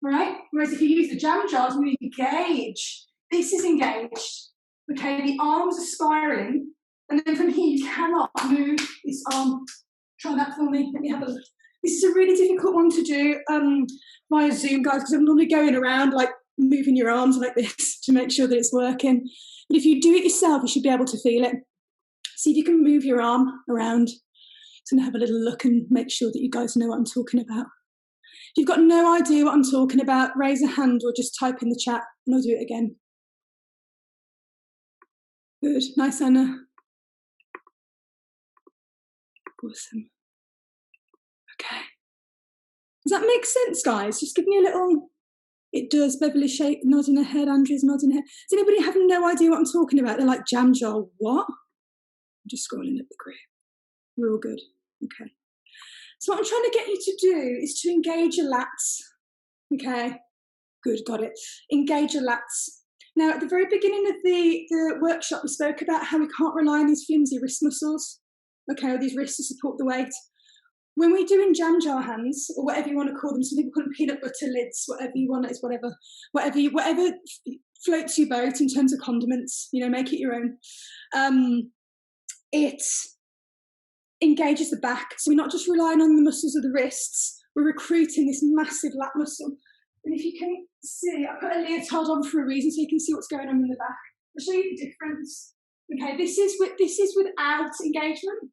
right? Whereas if you use the jam jars, you engage. This is engaged. Okay, the arms are spiraling. And then from here, you cannot move this arm. Try that for me. Let me have a look. This is a really difficult one to do via Zoom, guys, because I'm normally going around like moving your arms like this to make sure that it's working. But if you do it yourself, you should be able to feel it. See if you can move your arm around. So I'm going to have a little look and make sure that you guys know what I'm talking about. If you've got no idea what I'm talking about, raise a hand or just type in the chat and I'll do it again. Good. Nice, Anna. Awesome. Okay. Does that make sense, guys? Just give me a little... It does. Beverly nodding her head. Andrea's nodding her head. Does anybody have no idea what I'm talking about? They're like, jam jar, what? I'm just scrolling up the group. We're all good. Okay. So what I'm trying to get you to do is to engage your lats. Okay. Good, got it. Engage your lats. Now, at the very beginning of the workshop, we spoke about how we can't rely on these flimsy wrist muscles, okay, or these wrists to support the weight. When we're doing jam jar hands, or whatever you want to call them, some people call them peanut butter lids, whatever you want, it's whatever floats your boat in terms of condiments, you know, make it your own. It engages the back, so we're not just relying on the muscles of the wrists, we're recruiting this massive lat muscle. And if you can see, I put a leotard on for a reason so you can see what's going on in the back. I'll show you the difference. Okay, this is without engagement.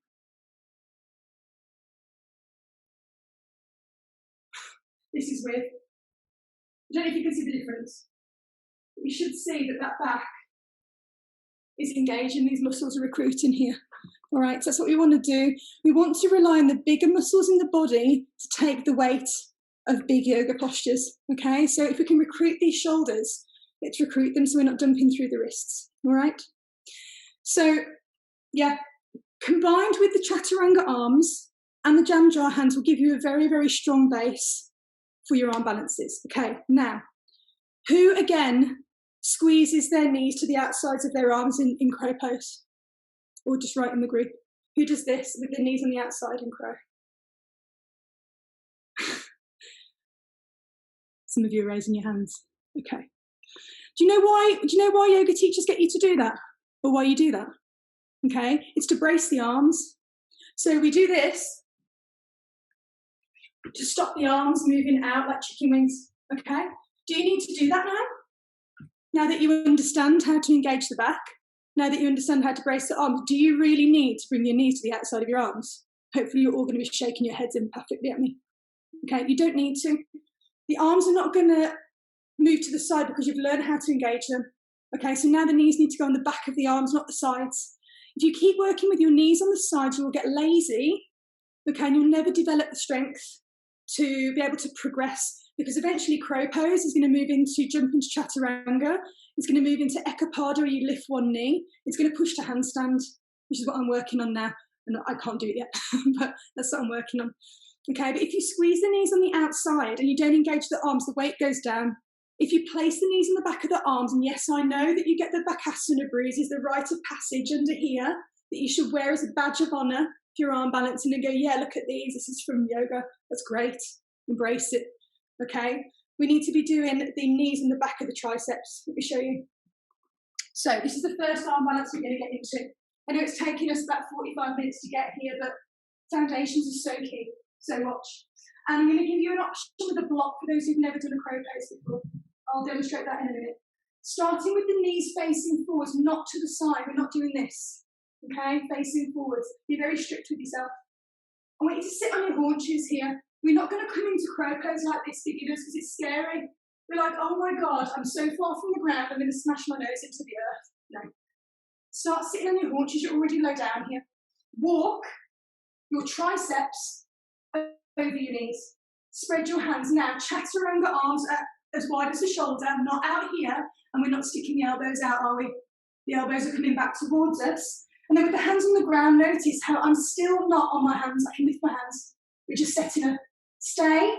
This is with. I don't know if you can see the difference. You should see that back is engaging these muscles, recruiting here. All right, so that's what we want to do. We want to rely on the bigger muscles in the body to take the weight of big yoga postures, okay? So if we can recruit these shoulders, let's recruit them so we're not dumping through the wrists, all right? So, yeah, combined with the chaturanga arms and the jam jar hands will give you a very, very strong base for your arm balances. Okay, now, who again squeezes their knees to the outsides of their arms in crow pose? Or just right in the group. Who does this with their knees on the outside in crow? Some of you are raising your hands. Okay. Do you know why yoga teachers get you to do that? Or why you do that? Okay, it's to brace the arms. So we do this to stop the arms moving out like chicken wings. Okay, do you need to do that now? Now that you understand how to engage the back, now that you understand how to brace the arms, do you really need to bring your knees to the outside of your arms? Hopefully you're all going to be shaking your heads perfectly at me. Okay, you don't need to. The arms are not going to move to the side because you've learned how to engage them. Okay, so now the knees need to go on the back of the arms, not the sides. If you keep working with your knees on the sides, you will get lazy, okay, and you'll never develop the strength to be able to progress, because eventually crow pose is going to move into jump into chaturanga. It's going to move into ekapada, where you lift one knee. It's going to push to handstand, which is what I'm working on now. And I can't do it yet, but that's what I'm working on. Okay, but if you squeeze the knees on the outside and you don't engage the arms, the weight goes down. If you place the knees on the back of the arms, and yes, I know that you get the Bakasana bruises, the rite of passage under here, that you should wear as a badge of honour if you're arm balancing and go, yeah, look at these, this is from yoga, that's great, embrace it, okay? We need to be doing the knees on the back of the triceps. Let me show you. So this is the first arm balance we're going to get into. I know it's taking us about 45 minutes to get here, but foundations are so key, so watch. And I'm going to give you an option with a block for those who've never done a crow pose before. I'll demonstrate that in a minute. Starting with the knees facing forwards, not to the side. We're not doing this. Okay, facing forwards. Be very strict with yourself. I want you to sit on your haunches here. We're not going to come into crow pose like this, beginners, because it's scary. We're like, oh my God, I'm so far from the ground, I'm going to smash my nose into the earth. No. Start sitting on your haunches. You're already low down here. Walk your triceps over your knees. Spread your hands. Now, chaturanga arms as wide as the shoulder, not out here, and we're not sticking the elbows out, are we? The elbows are coming back towards us. And then with the hands on the ground, notice how I'm still not on my hands. I can lift my hands. We're just setting up. Stay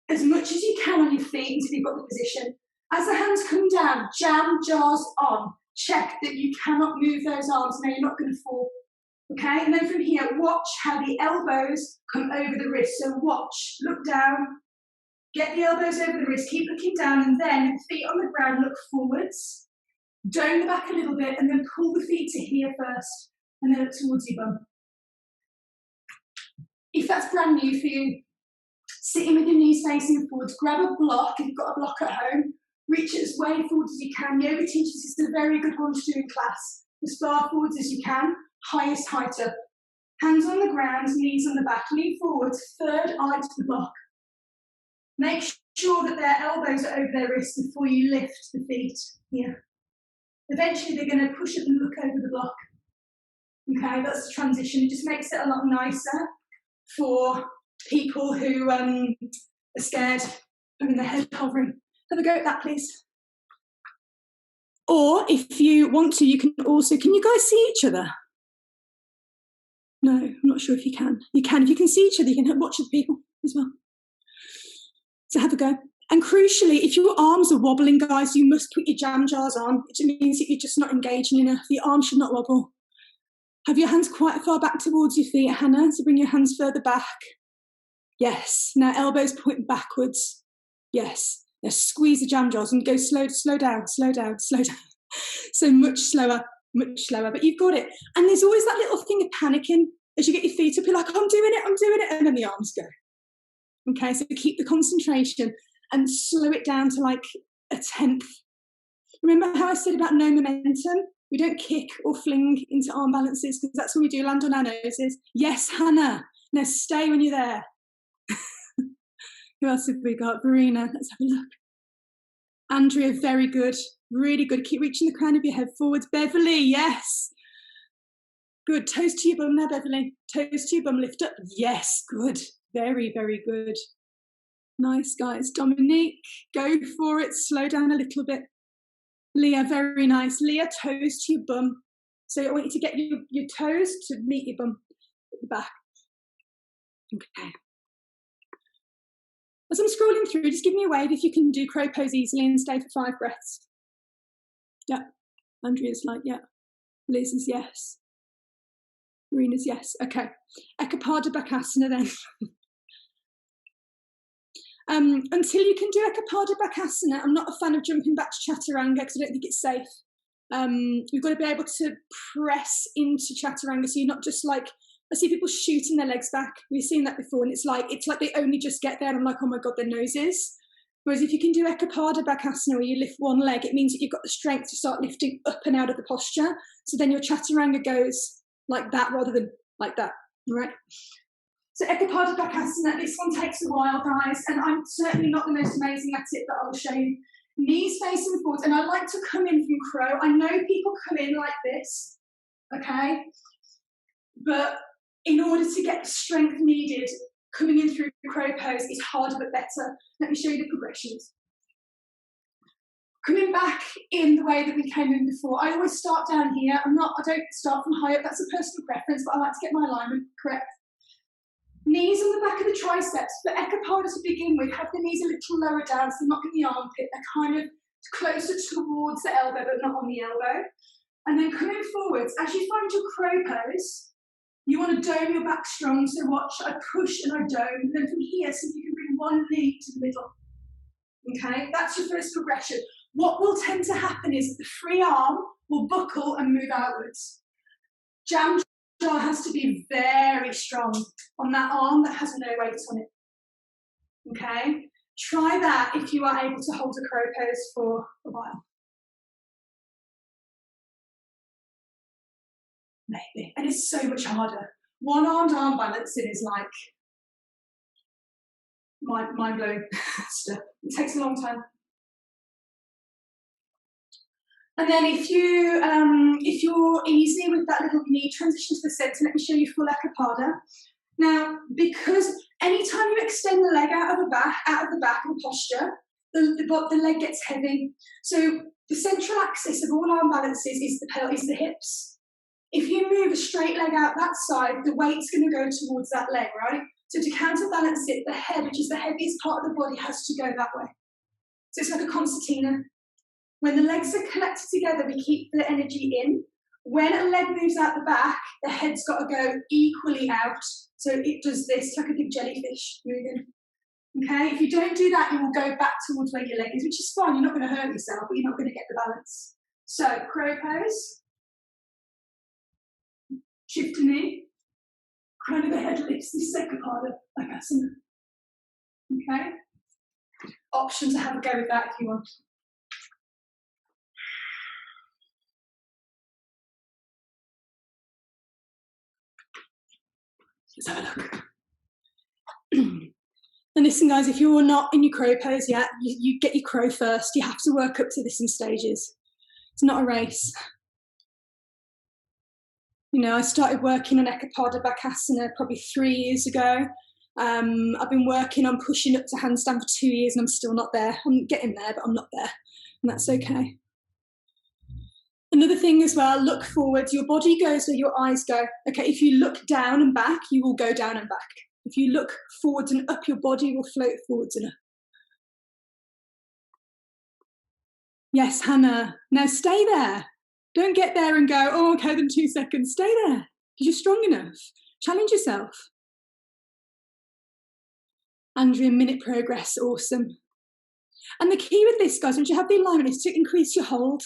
as much as you can on your feet until you've got the position. As the hands come down, jam jars on. Check that you cannot move those arms. Now you're not going to fall. Okay, and then from here, watch how the elbows come over the wrist. So watch, look down, get the elbows over the wrist, keep looking down, and then feet on the ground, look forwards, dome the back a little bit, and then pull the feet to here first, and then look towards your bum. If that's brand new for you, sitting with your knees facing forwards, grab a block, if you've got a block at home, reach it as way forward as you can. Yoga teachers, this is a very good one to do in class. As far forwards as you can, highest height up. Hands on the ground, knees on the back, lean forwards, third eye to the block. Make sure that their elbows are over their wrists before you lift the feet here. Eventually they're going to push up and look over the block. Okay, that's the transition. It just makes it a lot nicer for people who are scared, having their head hovering. Have a go at that, please. Or if you want to, you can also, can you guys see each other? No, I'm not sure if you can. You can. If you can see each other, you can watch other people as well. So have a go. And crucially, if your arms are wobbling, guys, you must put your jam jars on. It means that you're just not engaging enough. The arms should not wobble. Have your hands quite far back towards your feet, Hannah, so bring your hands further back. Yes. Now elbows point backwards. Yes. Now squeeze the jam jars and go slow down. So much slower. But you've got it. And there's always that little thing of panicking as you get your feet up. You're like, I'm doing it. And then the arms go. Okay, so keep the concentration and slow it down to like a tenth. Remember how I said about no momentum? We don't kick or fling into arm balances because that's when we do land on our noses. Yes, Hannah. Now stay when you're there. Who else have we got? Verena, let's have a look. Andrea, very good. Really good. Keep reaching the crown of your head forwards. Beverly, yes. Good. Toes to your bum now, Beverly. Toes to your bum. Lift up. Yes. Good. Very, very good. Nice, guys. Dominique, go for it. Slow down a little bit. Leah, very nice. Leah, toes to your bum. So I want you to get your toes to meet your bum at the back. Okay. As I'm scrolling through, just give me a wave if you can do crow pose easily and stay for 5 breaths. Yeah. Andrea's like, yeah. Liz is yes. Marina's yes. Okay. Ekapada Bakasana then. Until you can do Ekapada Bakasana, I'm not a fan of jumping back to Chaturanga because I don't think it's safe. You've got to be able to press into Chaturanga, so you're not just like, I see people shooting their legs back. We've seen that before, and it's like they only just get there, and I'm like, oh my God, their noses. Whereas if you can do Ekapada Bakasana, where you lift one leg, it means that you've got the strength to start lifting up and out of the posture. So then your Chaturanga goes like that rather than like that, right? So Ekapada Bakasana, this one takes a while, guys, and I'm certainly not the most amazing at it, but I'll show you. Knees facing forwards, and I like to come in from crow. I know people come in like this, okay? But in order to get the strength needed, coming in through crow pose is harder but better. Let me show you the progressions. Coming back in the way that we came in before, I always start down here. I don't start from high up, that's a personal preference, but I like to get my alignment correct. Knees on the back of the triceps. For Ekapada to begin with, have the knees a little lower down, so not in the armpit. They're kind of closer towards the elbow, but not on the elbow. And then coming forwards, as you find your crow pose, you want to dome your back strong. So watch, I push and I dome. And then from here, see if you can bring one knee to the middle. Okay, that's your first progression. What will tend to happen is that the free arm will buckle and move outwards. Jam jaw has to be very strong on that arm that has no weight on it. Okay? Try that if you are able to hold a crow pose for a while. Maybe. And it's so much harder. One-armed arm balancing is like mind-blowing stuff. It takes a long time. And then if you're easy with that little knee, transition to the centre. Let me show you full Ekapada. Now, because anytime you extend the leg out of the back in posture, the leg gets heavy. So the central axis of all arm balances is the hips. If you move a straight leg out that side, the weight's going to go towards that leg, right? So to counterbalance it, the head, which is the heaviest part of the body, has to go that way. So it's like a concertina. When the legs are collected together, we keep the energy in. When a leg moves out the back, the head's got to go equally out. So it does this, like a big jellyfish moving. Okay, if you don't do that, you will go back towards where your leg is, which is fine. You're not going to hurt yourself, but you're not going to get the balance. So crow pose. Shift a knee. Crown of the head lifts. This is Ekapada Bakasana. Okay? Option to have a go with that if you want. Let's have a look. And listen, guys, if you're not in your crow pose yet, you get your crow first. You have to work up to this in stages. It's not a race. You know, I started working on Ekapada Bakasana probably 3 years ago. I've been working on pushing up to handstand for 2 years and I'm still not there. I'm getting there, but I'm not there. And that's okay. Another thing as well, look forward. Your body goes where your eyes go. Okay, if you look down and back, you will go down and back. If you look forwards and up, your body will float forwards and up. Yes, Hannah. Now stay there. Don't get there and go, oh, okay, then 2 seconds. Stay there, because you're strong enough. Challenge yourself. Andrea, minute progress, awesome. And the key with this, guys, once you have the alignment, is to increase your hold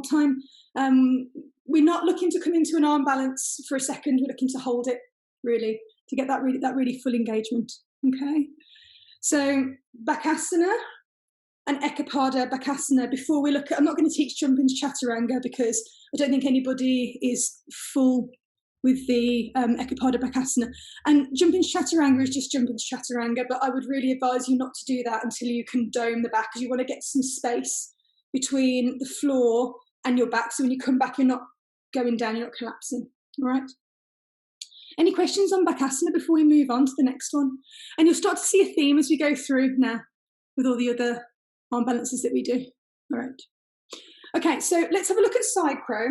time. We're not looking to come into an arm balance for a second. We're looking to hold it, really, to get that really full engagement, okay? So Bakasana and Ekapada Bakasana, before we look at, I'm not going to teach jump into Chaturanga because I don't think anybody is full with the Ekapada Bakasana. And jumping Chaturanga is just jumping Chaturanga, but I would really advise you not to do that until you can dome the back, because you want to get some space between the floor and your back, so when you come back, you're not going down, you're not collapsing, all right? Any questions on Bakasana before we move on to the next one? And you'll start to see a theme as we go through now with all the other arm balances that we do, all right? Okay, so let's have a look at side crow.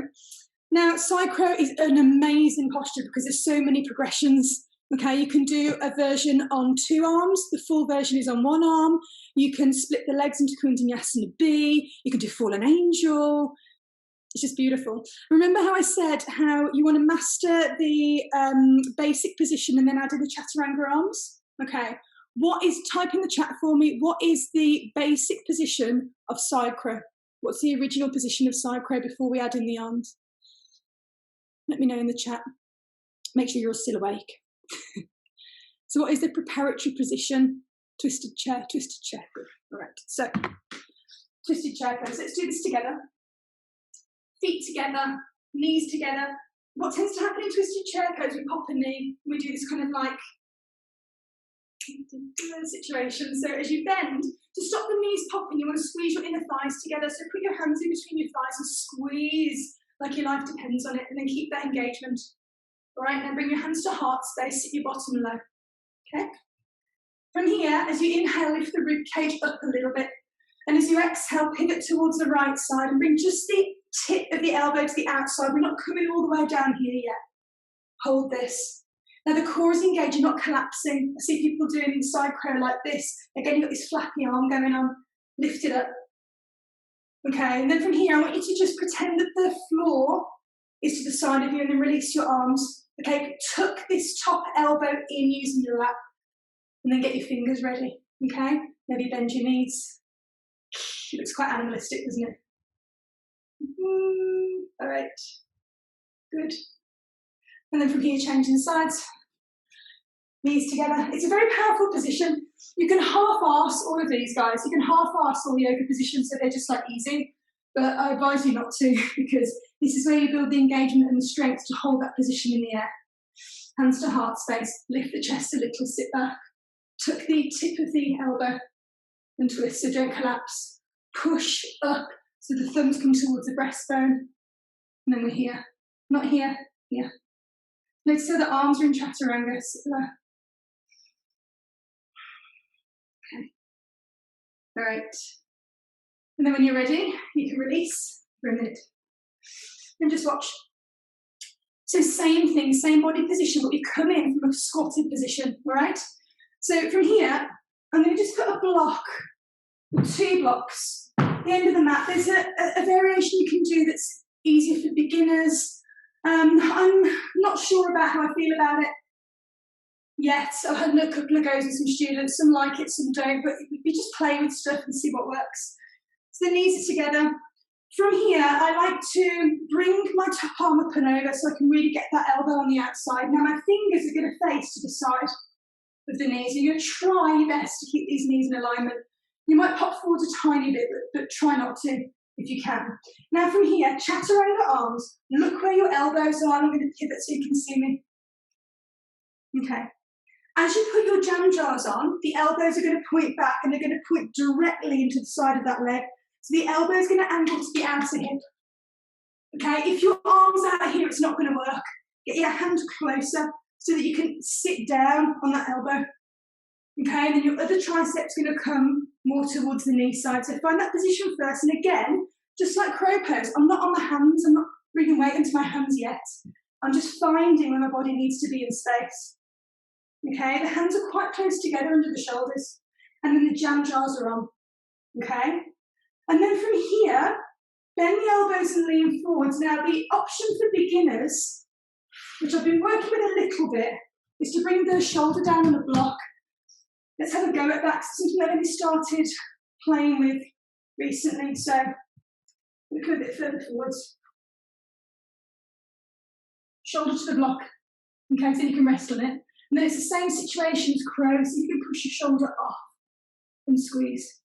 Now, side crow is an amazing posture because there's so many progressions. Okay, you can do a version on 2 arms. The full version is on 1 arm. You can split the legs into Kundalini B. You can do fallen angel. It's just beautiful. Remember how I said how you want to master the basic position and then add in the Chaturanga arms? Okay, type in the chat for me, what is the basic position of side crow? What's the original position of side crow before we add in the arms? Let me know in the chat. Make sure you're still awake. So what is the preparatory position? Twisted chair, twisted chair. Good. All right, so twisted chair pose. Let's do this together. Feet together, knees together. What tends to happen in twisted chair pose, we pop a knee. We do this kind of like situation. So as you bend, to stop the knees popping, you want to squeeze your inner thighs together. So put your hands in between your thighs and squeeze like your life depends on it, and then keep that engagement. All right, now bring your hands to heart space, sit your bottom low. Okay? From here, as you inhale, lift the rib cage up a little bit. And as you exhale, pivot towards the right side and bring just the tip of the elbow to the outside. We're not coming all the way down here yet. Hold this. Now the core is engaged, you're not collapsing. I see people doing side crow like this. Again, you've got this flappy arm going on. Lift it up. Okay, and then from here, I want you to just pretend that the floor is to the side of you and then release your arms. Okay, tuck this top elbow in using your lap and then get your fingers ready. Okay, maybe bend your knees. It looks quite animalistic, doesn't it? All right, good. And then from here, changing sides. Knees together. It's a very powerful position. You can half-arse all of these, guys. You can half-arse all yoga positions so they're just like easy. But I advise you not to, because this is where you build the engagement and the strength to hold that position in the air. Hands to heart space. Lift the chest a little, sit back. Tuck the tip of the elbow and twist, so don't collapse. Push up so the thumbs come towards the breastbone. And then we're here. Not here, here. Notice how the arms are in Chaturanga, sit low. Okay. All right. And then when you're ready, you can release for a minute. And just watch. So same thing, same body position, but we come in from a squatted position, all right? So from here, I'm going to just put a block, 2 blocks, at the end of the mat. There's a variation you can do that's easier for beginners. I'm not sure about how I feel about it yet. I've had a couple of goes with some students. Some like it, some don't, but we just play with stuff and see what works. So the knees are together. From here, I like to bring my top arm up and over so I can really get that elbow on the outside. Now my fingers are going to face to the side of the knees. You're going to try your best to keep these knees in alignment. You might pop forward a tiny bit, but try not to if you can. Now from here, Chaturanga arms. Look where your elbows are. I'm going to pivot so you can see me. Okay. As you put your jam jars on, the elbows are going to point back and they're going to point directly into the side of that leg. So the elbow is going to angle to the outer hip. Okay, if your arm's out here, it's not going to work. Get your hand closer so that you can sit down on that elbow. Okay, and then your other tricep's going to come more towards the knee side. So find that position first. And again, just like crow pose, I'm not on my hands. I'm not bringing weight into my hands yet. I'm just finding where my body needs to be in space. Okay, the hands are quite close together under the shoulders. And then the jam jars are on. Okay? And then from here, bend the elbows and lean forwards. Now, the option for beginners, which I've been working with a little bit, is to bring the shoulder down on the block. Let's have a go at that. It's something I've only started playing with recently. So we'll go a bit further forwards. Shoulder to the block. Okay, so you can rest on it. And then it's the same situation as crow, so you can push your shoulder off and squeeze.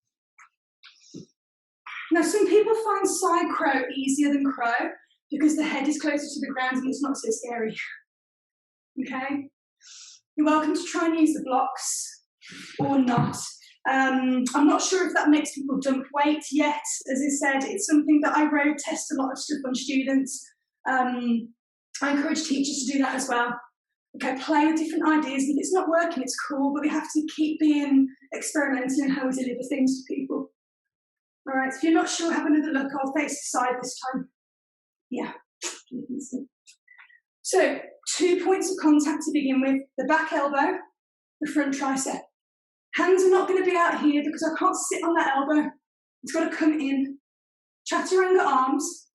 Now, some people find side crow easier than crow because the head is closer to the ground and it's not so scary. okay? You're welcome to try and use the blocks or not. I'm not sure if that makes people dump weight yet. As I said, it's something that I road test a lot of stuff on students. I encourage teachers to do that as well. Okay, play with different ideas. If it's not working, it's cool, but we have to keep being experimental in how we deliver things to people. All right, so if you're not sure, have another look. I'll face the side this time. Yeah, you can see. So, 2 points of contact to begin with, the back elbow, the front tricep. Hands are not going to be out here because I can't sit on that elbow. It's got to come in. Chaturanga arms,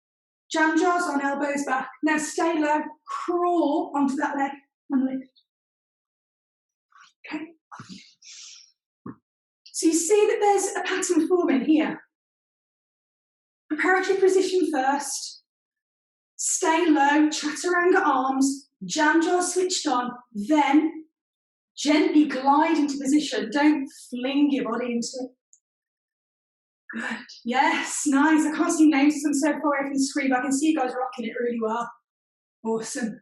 jam jars on, elbows back. Now stay low, crawl onto that leg and lift. Okay. So you see that there's a pattern forming here. Preparatory position first. Stay low, chaturanga arms, jam jar switched on, then gently glide into position. Don't fling your body into it. Good. Yes, nice. I can't see names because I'm so far away from the screen, but I can see you guys rocking it really well. Awesome.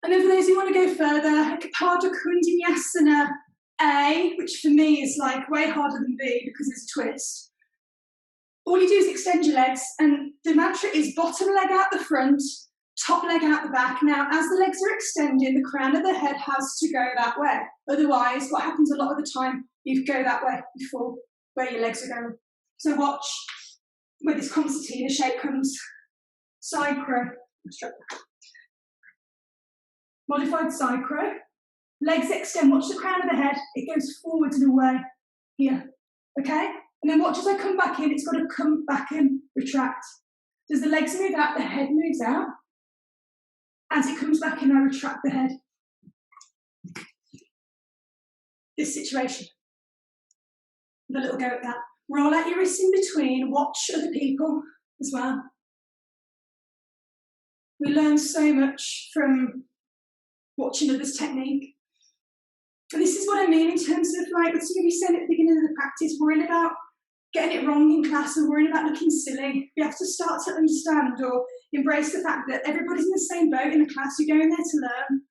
And then for those who want to go further, Ekapada Kundinasana A, which for me is like way harder than B because there's a twist. All you do is extend your legs, and the mantra is bottom leg out the front, top leg out the back. Now, as the legs are extending, the crown of the head has to go that way. Otherwise, what happens a lot of the time, you go that way, you fall where your legs are going. So watch where this concertina shape comes. Side crow. Modified side crow. Legs extend, watch the crown of the head. It goes forwards and away here, okay? And then watch as I come back in, it's got to come back in, retract. As the legs move out, the head moves out. As it comes back in, I retract the head. This situation. Have a little go at that. Roll out your wrists in between, watch other people as well. We learn so much from watching others' technique. And this is what I mean in terms of, like, what some of you said at the beginning of the practice, worrying about getting it wrong in class and worrying about looking silly. We have to start to understand or embrace the fact that everybody's in the same boat in the class. You're going there to learn,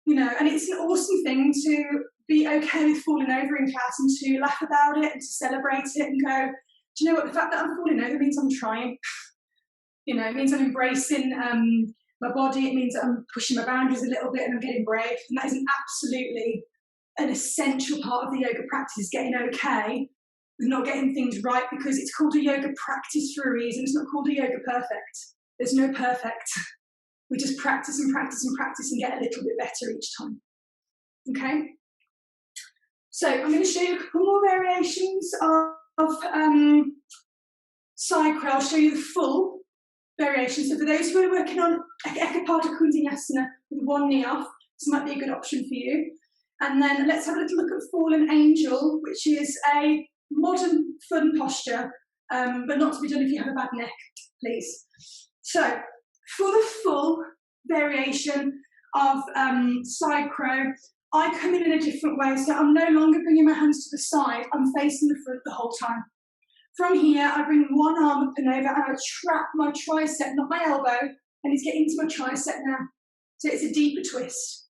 you know, and it's an awesome thing to be okay with falling over in class and to laugh about it and to celebrate it and go, do you know what, the fact that I'm falling over means I'm trying. You know, it means I'm embracing my body. It means that I'm pushing my boundaries a little bit and I'm getting brave. And that is absolutely an essential part of the yoga practice, getting okay with not getting things right, because it's called a yoga practice for a reason. It's not called a yoga perfect. There's no perfect. We just practice and practice and practice and get a little bit better each time. Okay? So I'm going to show you a couple more variations of side crow. I'll show you the full variation. So for those who are working on Ekapada Kundinasana with one knee off, this might be a good option for you. And then let's have a little look at Fallen Angel, which is a modern fun posture, but not to be done if you have a bad neck, please. So for the full variation of side crow, I come in a different way. So I'm no longer bringing my hands to the side, I'm facing the front the whole time. From here, I bring one arm up and over and I trap my tricep, not my elbow, and it's getting into my tricep now. So it's a deeper twist.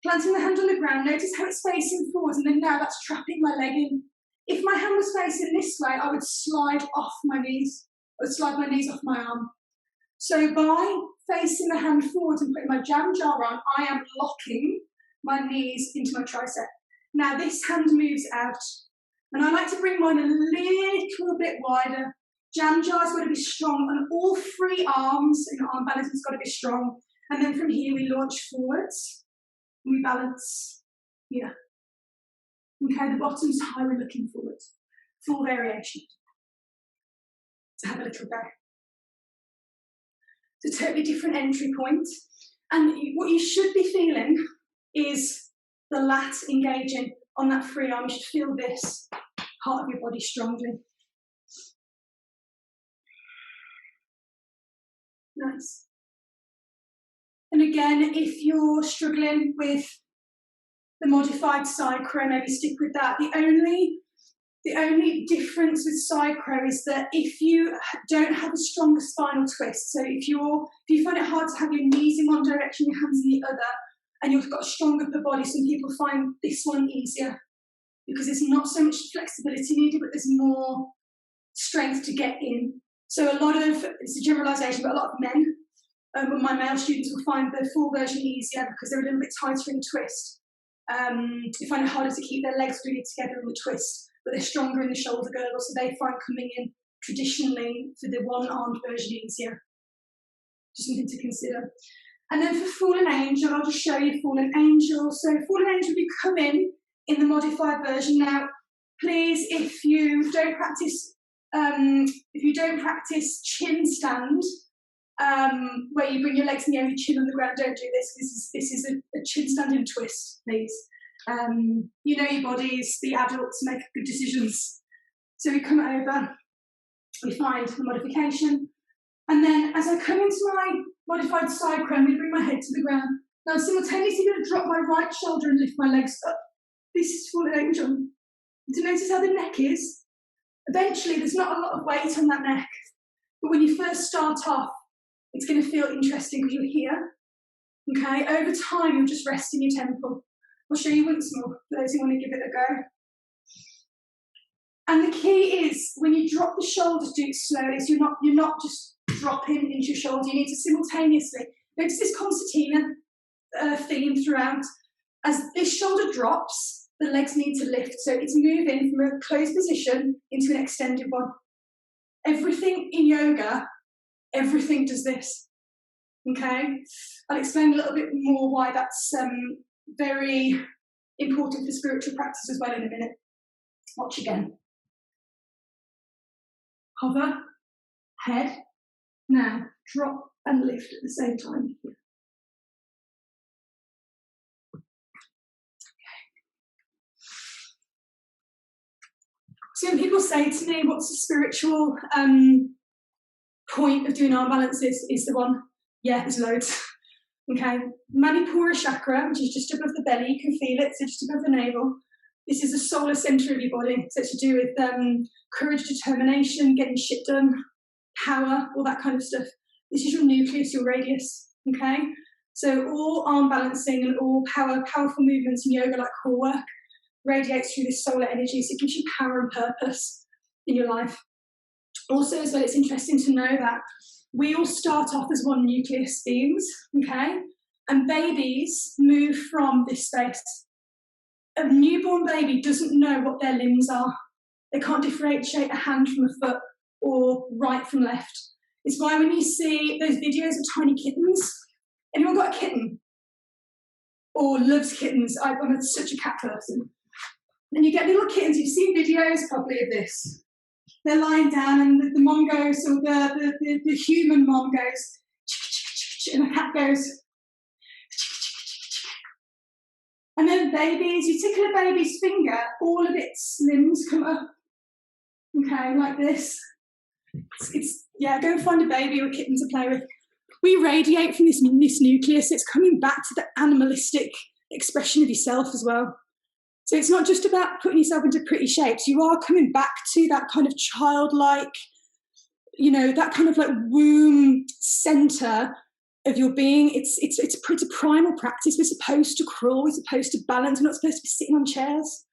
Planting the hand on the ground, notice how it's facing forwards, and then now that's trapping my leg in. If my hand was facing this way, I would slide off my knees. I would slide my knees off my arm. So by facing the hand forwards and putting my jam jar on, I am locking my knees into my tricep. Now this hand moves out. And I like to bring mine a little bit wider. Jam jar's got to be strong on all three arms. You know, arm balance has got to be strong. And then from here we launch forwards. And we balance here. Okay, the bottom's high, we're looking forwards. Full variation. So have a little go. It's a totally different entry point. And what you should be feeling is the lat engaging on that free arm. You should feel this part of your body strongly. Nice. And again, if you're struggling with the modified side crow, maybe stick with that. The only The only difference with side crow is that if you don't have a stronger spinal twist, so if you find it hard to have your knees in one direction, your hands in the other, and you've got a strong upper body, some people find this one easier because there's not so much flexibility needed, but there's more strength to get in. So it's a generalisation, but a lot of men, my male students will find the full version easier because they're a little bit tighter in the twist. They find it harder to keep their legs really together in the twist, but they're stronger in the shoulder girdle, so they find coming in traditionally for the one-armed version easier. Just something to consider. And then for Fallen Angel, I'll just show you Fallen Angel. So Fallen Angel, you come in the modified version. Now, please, if you don't practice chin stand, where you bring your legs and you have your chin on the ground, don't do this. This is a chin stand and twist, please. You know your bodies, the adults make good decisions. So we come over, we find the modification, and then as I come into my modified side crow, I'm going to bring my head to the ground. Now I'm simultaneously going to drop my right shoulder and lift my legs up. This is Fallen Angel. To notice how the neck is. Eventually there's not a lot of weight on that neck, but when you first start off, it's going to feel interesting because you're here. Okay, over time you'll just rest in your temple. I'll show you once more for those who want to give it a go. And the key is when you drop the shoulders, do it slowly. So you're not just dropping into your shoulder. You need to simultaneously. Notice this concertina theme throughout. As this shoulder drops, the legs need to lift. So it's moving from a closed position into an extended one. Everything in yoga, everything does this. Okay? I'll explain a little bit more why that's very important for spiritual practice as well in a minute. Watch again. Hover, head, now drop and lift at the same time. Some people say to me, what's the spiritual point of doing arm balances? Is the one, yeah, there's loads. Okay, Manipura chakra, which is just above the belly, you can feel it, so just above the navel. This is the solar centre of your body, so it's to do with courage, determination, getting shit done, power, all that kind of stuff. This is your nucleus, your radius, okay? So all arm balancing and all powerful movements in yoga, like core work, radiates through this solar energy, so it gives you power and purpose in your life. Also, as well, it's interesting to know that we all start off as one nucleus beings, okay? And babies move from this space. A newborn baby doesn't know what their limbs are. They can't differentiate a hand from a foot or right from left. It's why when you see those videos of tiny kittens, anyone got a kitten? Or loves kittens? I'm such a cat person. And you get little kittens, you've seen videos probably of this. They're lying down and the mom goes, or the human mom goes, and the cat goes, and then babies, you tickle a baby's finger, all of its limbs come up, okay, like this. Yeah, go and find a baby or a kitten to play with. We radiate from this nucleus, it's coming back to the animalistic expression of yourself as well. So it's not just about putting yourself into pretty shapes, you are coming back to that kind of childlike, that kind of like womb centre of your being. It's a primal practice. We're supposed to crawl, we're supposed to balance, we're not supposed to be sitting on chairs.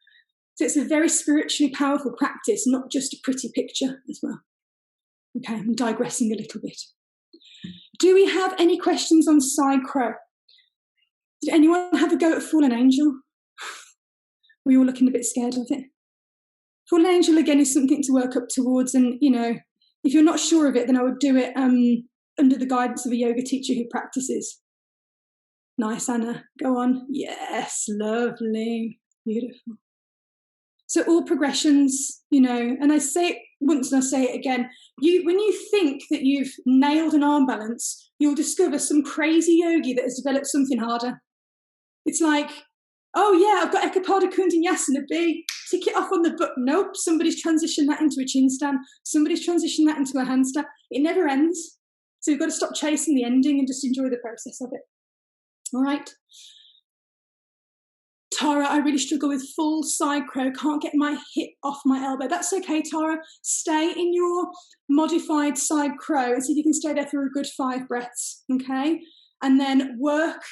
So it's a very spiritually powerful practice, not just a pretty picture as well. Okay, I'm digressing a little bit. Do we have any questions on side crow? Did anyone have a go at Fallen Angel? We're all looking a bit scared of it. Fallen Angel, again, is something to work up towards. And, if you're not sure of it, then I would do it under the guidance of a yoga teacher who practices. Nice, Anna. Go on. Yes, lovely. Beautiful. So all progressions, and I say it once and I say it again, when you think that you've nailed an arm balance, you'll discover some crazy yogi that has developed something harder. It's like, oh yeah, I've got Ekapada Kundanyasana B, tick it off on the book. Nope, somebody's transitioned that into a chin stand. Somebody's transitioned that into a handstand. It never ends. So you've got to stop chasing the ending and just enjoy the process of it. All right. Tara, I really struggle with full side crow, can't get my hip off my elbow. That's okay, Tara. Stay in your modified side crow and see if you can stay there for a good 5 breaths, okay? And then work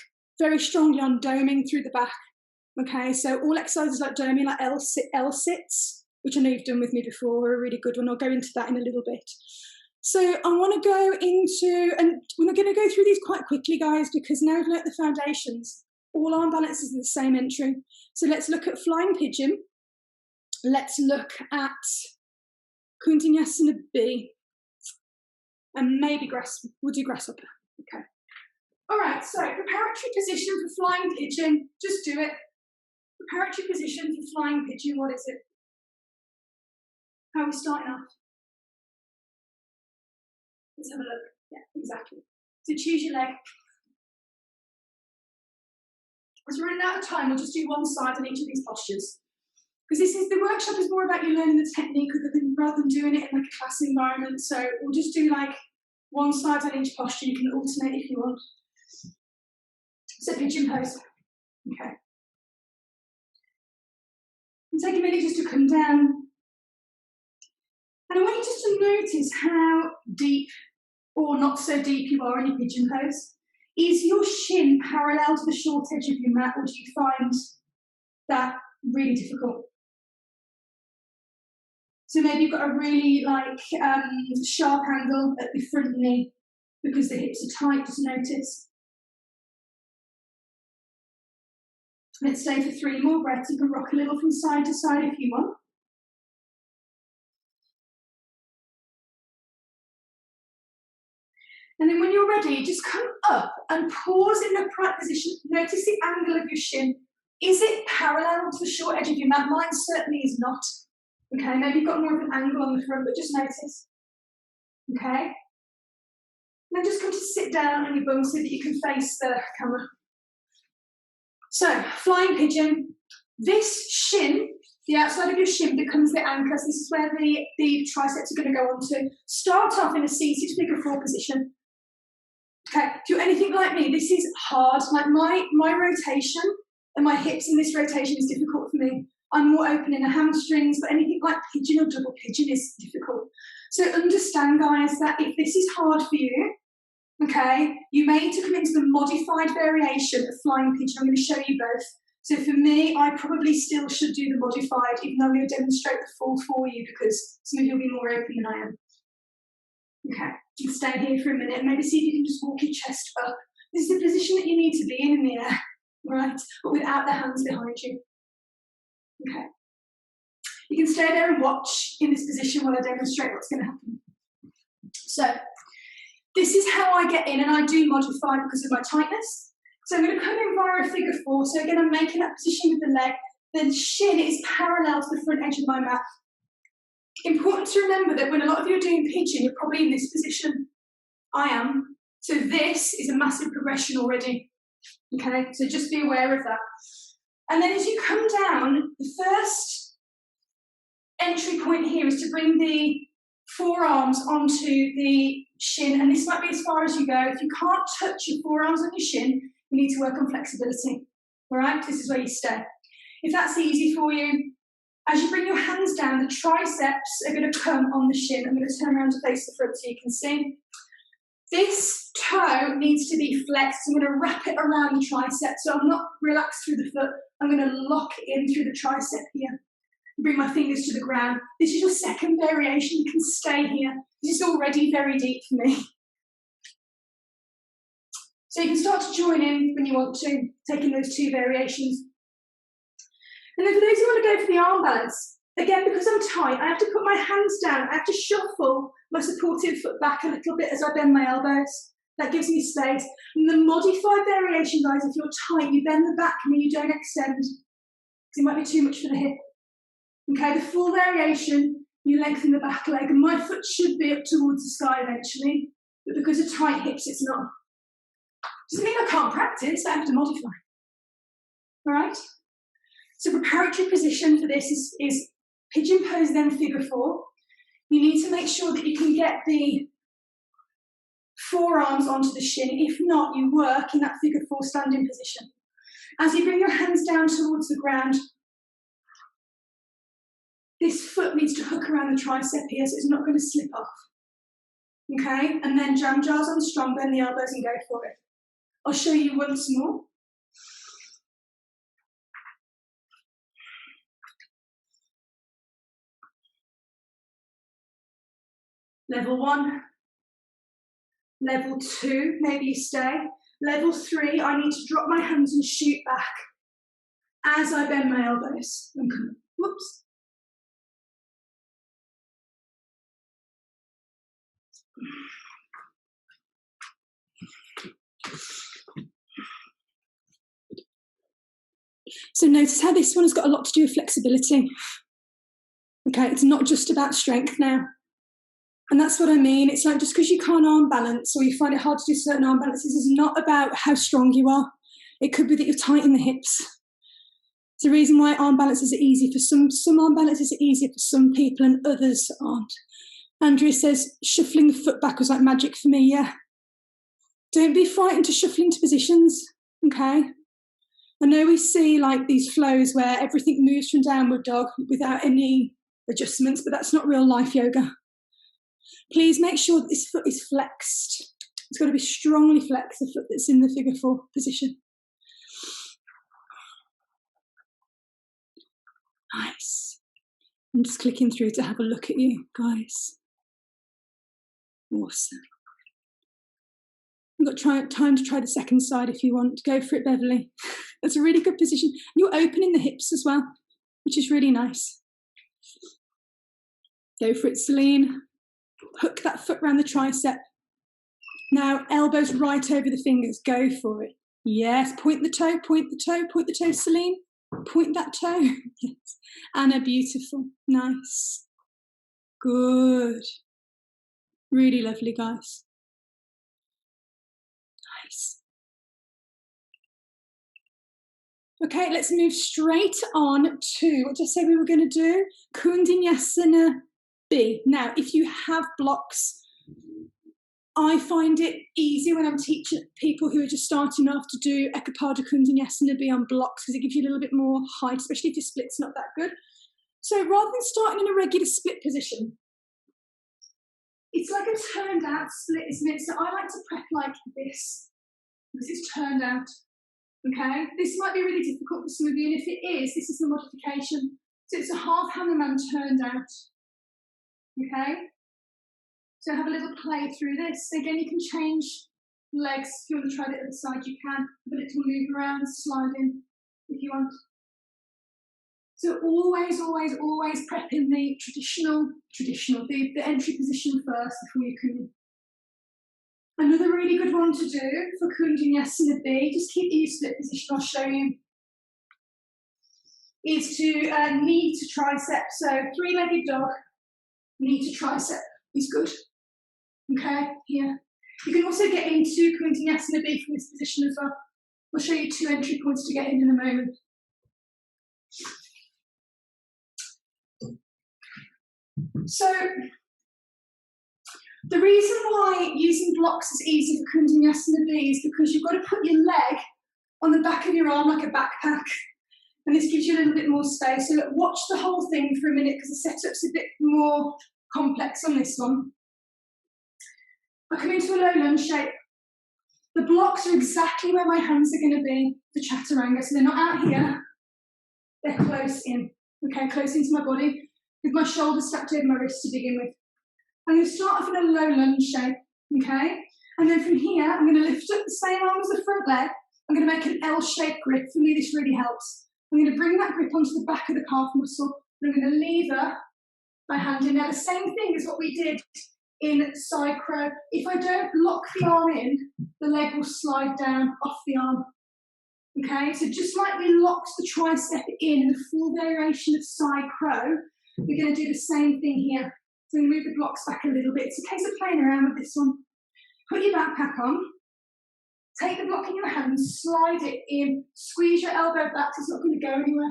very strongly on doming through the back, okay? So all exercises like doming, like L-sits, which I know you've done with me before, are a really good one. I'll go into that in a little bit. So I want to go into, and we're going to go through these quite quickly, guys, because now we've learnt the foundations. All arm balances are the same entry. So let's look at flying pigeon. Let's look at Kundinyasana B. And maybe we'll do grasshopper. Okay. All right, so preparatory position for flying pigeon. Just do it. Preparatory position for flying pigeon, what is it? How are we starting off? Let's have a look. Yeah, exactly. So choose your leg. As we're running out of time, we'll just do one side on each of these postures. Because the workshop is more about you learning the technique rather than doing it in like a class environment. So we'll just do like one side on each posture. You can alternate if you want. So pigeon pose. Okay. And take a minute just to come down. And I want you just to notice how deep or not so deep you are in your pigeon pose. Is your shin parallel to the short edge of your mat, or do you find that really difficult? So maybe you've got a really sharp angle at the front knee because the hips are tight, just notice. Let's stay for 3 more breaths. You can rock a little from side to side if you want. And then when you're ready, just come up and pause in the upright position. Notice the angle of your shin. Is it parallel to the short edge of your mat? Mine certainly is not. Okay, maybe you've got more of an angle on the front, but just notice. Okay? Then just come to sit down on your bum so that you can face the camera. So, flying pigeon. This shin, the outside of your shin becomes the anchor. So this is where the triceps are going to go on to. Start off in a C6 figure 4 position. Okay, if you're anything like me, this is hard. Like my rotation and my hips in this rotation is difficult for me. I'm more open in the hamstrings, but anything like pigeon or double pigeon is difficult. So understand, guys, that if this is hard for you, okay, you may need to come into the modified variation of flying pigeon. I'm going to show you both. So for me, I probably still should do the modified, even though I'm going to demonstrate the full for you because some of you will be more open than I am. Okay, you can stay here for a minute and maybe see if you can just walk your chest up. This is the position that you need to be in the air, right? But without the hands behind you. Okay. You can stay there and watch in this position while I demonstrate what's going to happen. So, this is how I get in, and I do modify because of my tightness. So I'm going to come in via a figure 4. So again, I'm making that position with the leg. The shin is parallel to the front edge of my mat. Important to remember that when a lot of you are doing pigeon, you're probably in this position. I am. So this is a massive progression already. Okay, so just be aware of that. And then as you come down, the first entry point here is to bring the forearms onto the shin, and this might be as far as you go. If you can't touch your forearms on your shin, you need to work on flexibility. All right, this is where you stay. If that's easy for you, as you bring your hands down, the triceps are going to come on the shin. I'm going to turn around to face the front so you can see. This toe needs to be flexed. I'm going to wrap it around the tricep, so I'm not relaxed through the foot. I'm going to lock it in through the tricep here. Bring my fingers to the ground. This is your second variation. You can stay here. This is already very deep for me. So you can start to join in when you want to, taking those 2 variations. And then for those who want to go for the arm balance, again, because I'm tight, I have to put my hands down. I have to shuffle my supportive foot back a little bit as I bend my elbows. That gives me space. And the modified variation, guys, if you're tight, you bend the back and you don't extend, because it might be too much for the hip. Okay, the full variation, you lengthen the back leg, and my foot should be up towards the sky eventually, but because of tight hips, it's not. Doesn't mean I can't practice, I have to modify. All right? So preparatory position for this is pigeon pose, then figure 4. You need to make sure that you can get the forearms onto the shin. If not, you work in that figure 4 standing position. As you bring your hands down towards the ground, this foot needs to hook around the tricep here, so it's not going to slip off. Okay, and then jam jars on strong, bend the elbows and go for it. I'll show you once more. Level 1, level 2, maybe you stay. Level 3, I need to drop my hands and shoot back as I bend my elbows. And come, whoops. So notice how this one has got a lot to do with flexibility. Okay, it's not just about strength now. And that's what I mean. It's like just because you can't arm balance or you find it hard to do certain arm balances is not about how strong you are. It could be that you're tight in the hips. It's the reason why arm balances are easy for some arm balances are easier for some people and others aren't. Andrea says, shuffling the foot back was like magic for me, yeah. Don't be frightened to shuffle into positions, okay? I know we see like these flows where everything moves from downward dog without any adjustments, but that's not real life yoga. Please make sure that this foot is flexed. It's got to be strongly flexed, the foot that's in the figure 4 position. Nice. I'm just clicking through to have a look at you, guys. Awesome. You've got time to try the second side if you want. Go for it, Beverly. That's a really good position. You're opening the hips as well, which is really nice. Go for it, Celine. Hook that foot around the tricep. Now, elbows right over the fingers. Go for it. Yes, point the toe, point the toe, point the toe, Celine. Point that toe. Yes. Anna, beautiful. Nice. Good. Really lovely, guys. Nice. Okay, let's move straight on to, what did I say we were going to do? Kundinasana B. Now, if you have blocks, I find it easy when I'm teaching people who are just starting off to do Ekapada Kundinasana B on blocks because it gives you a little bit more height, especially if your split's not that good. So rather than starting in a regular split position, it's like a turned out split, isn't it? So I like to prep like this because it's turned out. Okay, this might be really difficult for some of you, and if it is, this is the modification. So it's a half hammerman turned out. Okay, so have a little play through this. Again, you can change legs. If you want to try the other side, you can. Have a little move around, slide in if you want. So always, always, always prep in the the entry position first before you can. Another really good one to do for Kundinasana B, just keep the split position, I'll show you, is to knee to tricep. So 3-legged dog, knee to tricep is good. Okay, here. You can also get into Kundinasana B from this position as well. I'll show you 2 entry points to get in a moment. So, the reason why using blocks is easy for Kundinasana B is because you've got to put your leg on the back of your arm like a backpack. And this gives you a little bit more space. So look, watch the whole thing for a minute because the setup's a bit more complex on this one. I come into a low lunge shape. The blocks are exactly where my hands are going to be for Chaturanga. So they're not out here. They're close in. Okay, close into my body with my shoulders stacked over my wrists to begin with. I'm going to start off in a low lunge shape, okay? And then from here, I'm going to lift up the same arm as the front leg. I'm going to make an L-shaped grip. For me, this really helps. I'm going to bring that grip onto the back of the calf muscle. And I'm going to lever my hand in. Now, the same thing as what we did in side crow. If I don't lock the arm in, the leg will slide down off the arm. Okay, so just like we locked the tricep in the full variation of side crow, we're going to do the same thing here. So I'm going to move the blocks back a little bit. It's a case of playing around with this one. Put your backpack on. Take the block in your hand, slide it in, squeeze your elbow back so it's not going to go anywhere.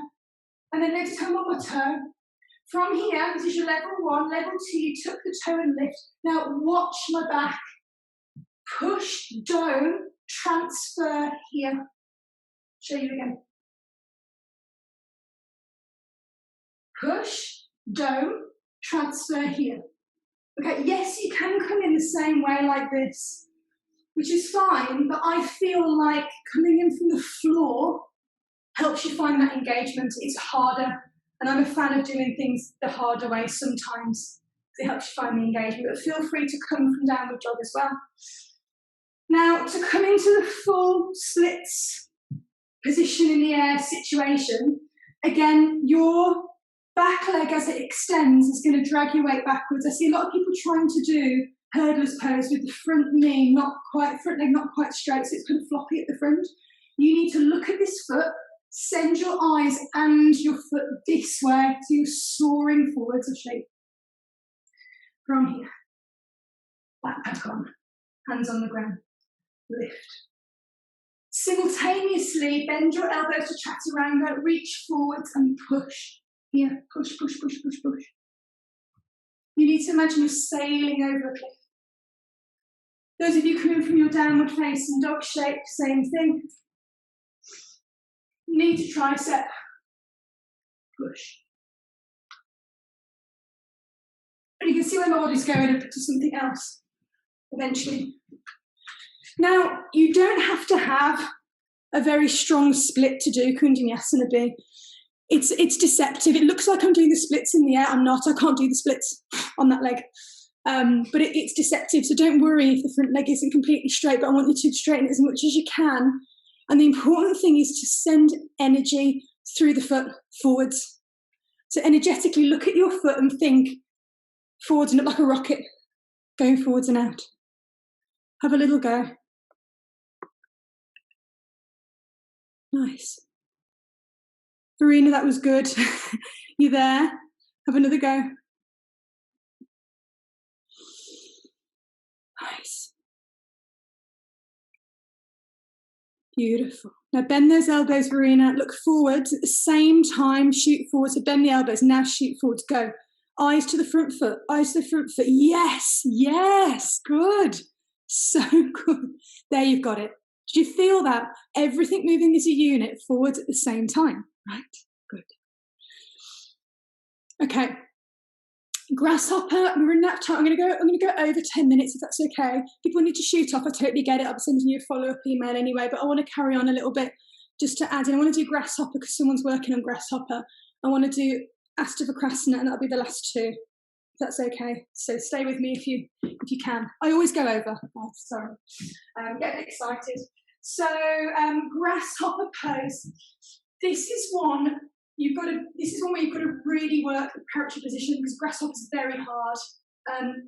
And then next time on my toe. From here, this is your level 1. Level 2, you tuck the toe and lift. Now watch my back. Push, don't transfer here. Show you again. Push, dome, transfer here. Okay, yes, you can come in the same way like this, which is fine, but I feel like coming in from the floor helps you find that engagement. It's harder, and I'm a fan of doing things the harder way sometimes. It helps you find the engagement, but feel free to come from downward dog as well. Now, to come into the full splits position in the air situation, again, your back leg as it extends is going to drag your weight backwards. I see a lot of people trying to do hurdler's pose with the front knee, front leg not quite straight, so it's kind of floppy at the front. You need to look at this foot, send your eyes and your foot this way, so you're soaring forwards of shape. From here, backpack on, hands on the ground, lift. Simultaneously, bend your elbows to chaturanga, reach forwards and push. Here, push, push, push, push, push. You need to imagine you're sailing over a cliff. Those of you coming from your downward facing dog shape, same thing. Knee to tricep, push. And you can see where my body's going to something else eventually. Now, you don't have to have a very strong split to do Kundalini B. It's deceptive. It looks like I'm doing the splits in the air. I'm not. I can't do the splits on that leg. But it's deceptive, so don't worry if the front leg isn't completely straight, but I want you to straighten it as much as you can. And the important thing is to send energy through the foot forwards. So energetically look at your foot and think forwards and look like a rocket, going forwards and out. Have a little go. Nice. Verena, that was good. You there? Have another go. Nice. Beautiful. Now bend those elbows, Verena. Look forwards at the same time. Shoot forwards. So bend the elbows. Now shoot forwards. Go. Eyes to the front foot. Eyes to the front foot. Yes. Yes. Good. So good. There, you've got it. Did you feel that? Everything moving as a unit forwards at the same time. Right? Good. Okay. Grasshopper, we're in that time. I'm going to go over 10 minutes if that's okay. People need to shoot off. I totally get it. I'll be sending you a follow-up email anyway, but I want to carry on a little bit just to add in. I want to do grasshopper because someone's working on grasshopper. I want to do Astavakrasana, and that'll be the last two. If that's okay. So stay with me if you can. I always go over. Oh, sorry. Getting excited. So grasshopper pose. This is one where you've got to really work the preparatory position because grasshopper is very hard.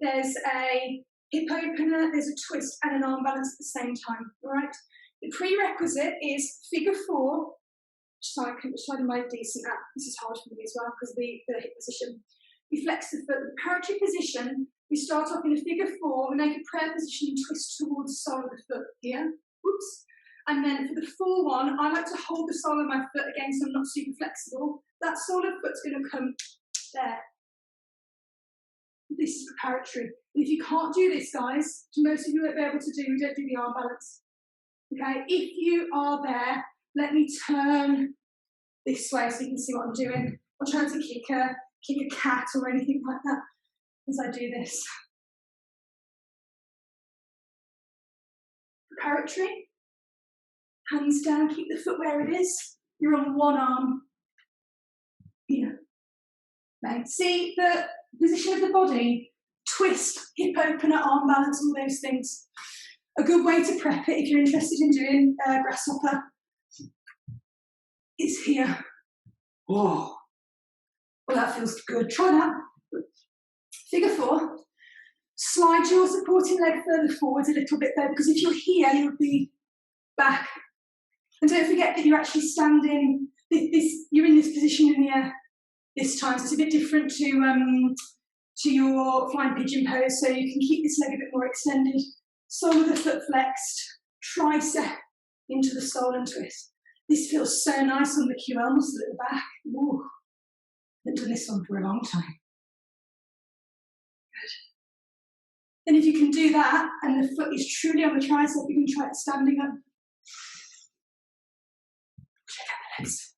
There's a hip opener, there's a twist and an arm balance at the same time. All right. The prerequisite is figure 4. Which side am I decent at? This is hard for me as well because of the hip position. We flex the foot. The preparatory position, we start off in a figure 4, we make a prayer position and twist towards the sole of the foot here. Oops. And then for the full one, I like to hold the sole of my foot again so I'm not super flexible. That sole of foot's going to come there. This is preparatory. And if you can't do this, guys, most of you won't be able to do, we don't do the arm balance. Okay, if you are there, let me turn this way so you can see what I'm doing. I'm trying to kick a cat or anything like that as I do this. Preparatory. Hands down, keep the foot where it is. You're on one arm. Here. Now, see the position of the body, twist, hip opener, arm balance, all those things. A good way to prep it if you're interested in doing grasshopper is here. Oh, well, that feels good. Try that. Figure 4. Slide your supporting leg further forwards a little bit there because if you're here, you'll be back. And don't forget that you're actually standing, you're in this position in the air this time, so it's a bit different to your flying pigeon pose, so you can keep this leg a bit more extended. Sole of the foot flexed, tricep into the sole and twist. This feels so nice on the QL muscle at the back. Ooh, I haven't done this one for a long time. Good. Then if you can do that, and the foot is truly on the tricep, you can try it standing up. legs.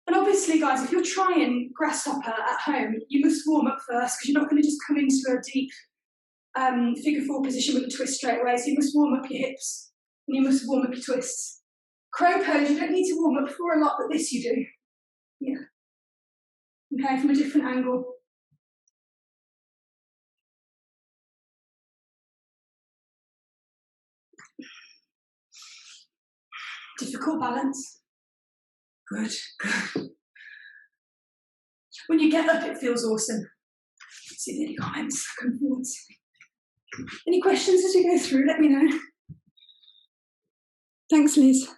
And obviously, guys, if you're trying grasshopper at home, you must warm up first because you're not going to just come into a deep figure four position with a twist straight away. So you must warm up your hips and you must warm up your twists. Crow pose, you don't need to warm up for a lot, but this you do. Yeah. Okay, from a different angle. Difficult balance. Good, good. When you get up, it feels awesome. See any comments, come forwards. Any questions as we go through, let me know. Thanks, Liz.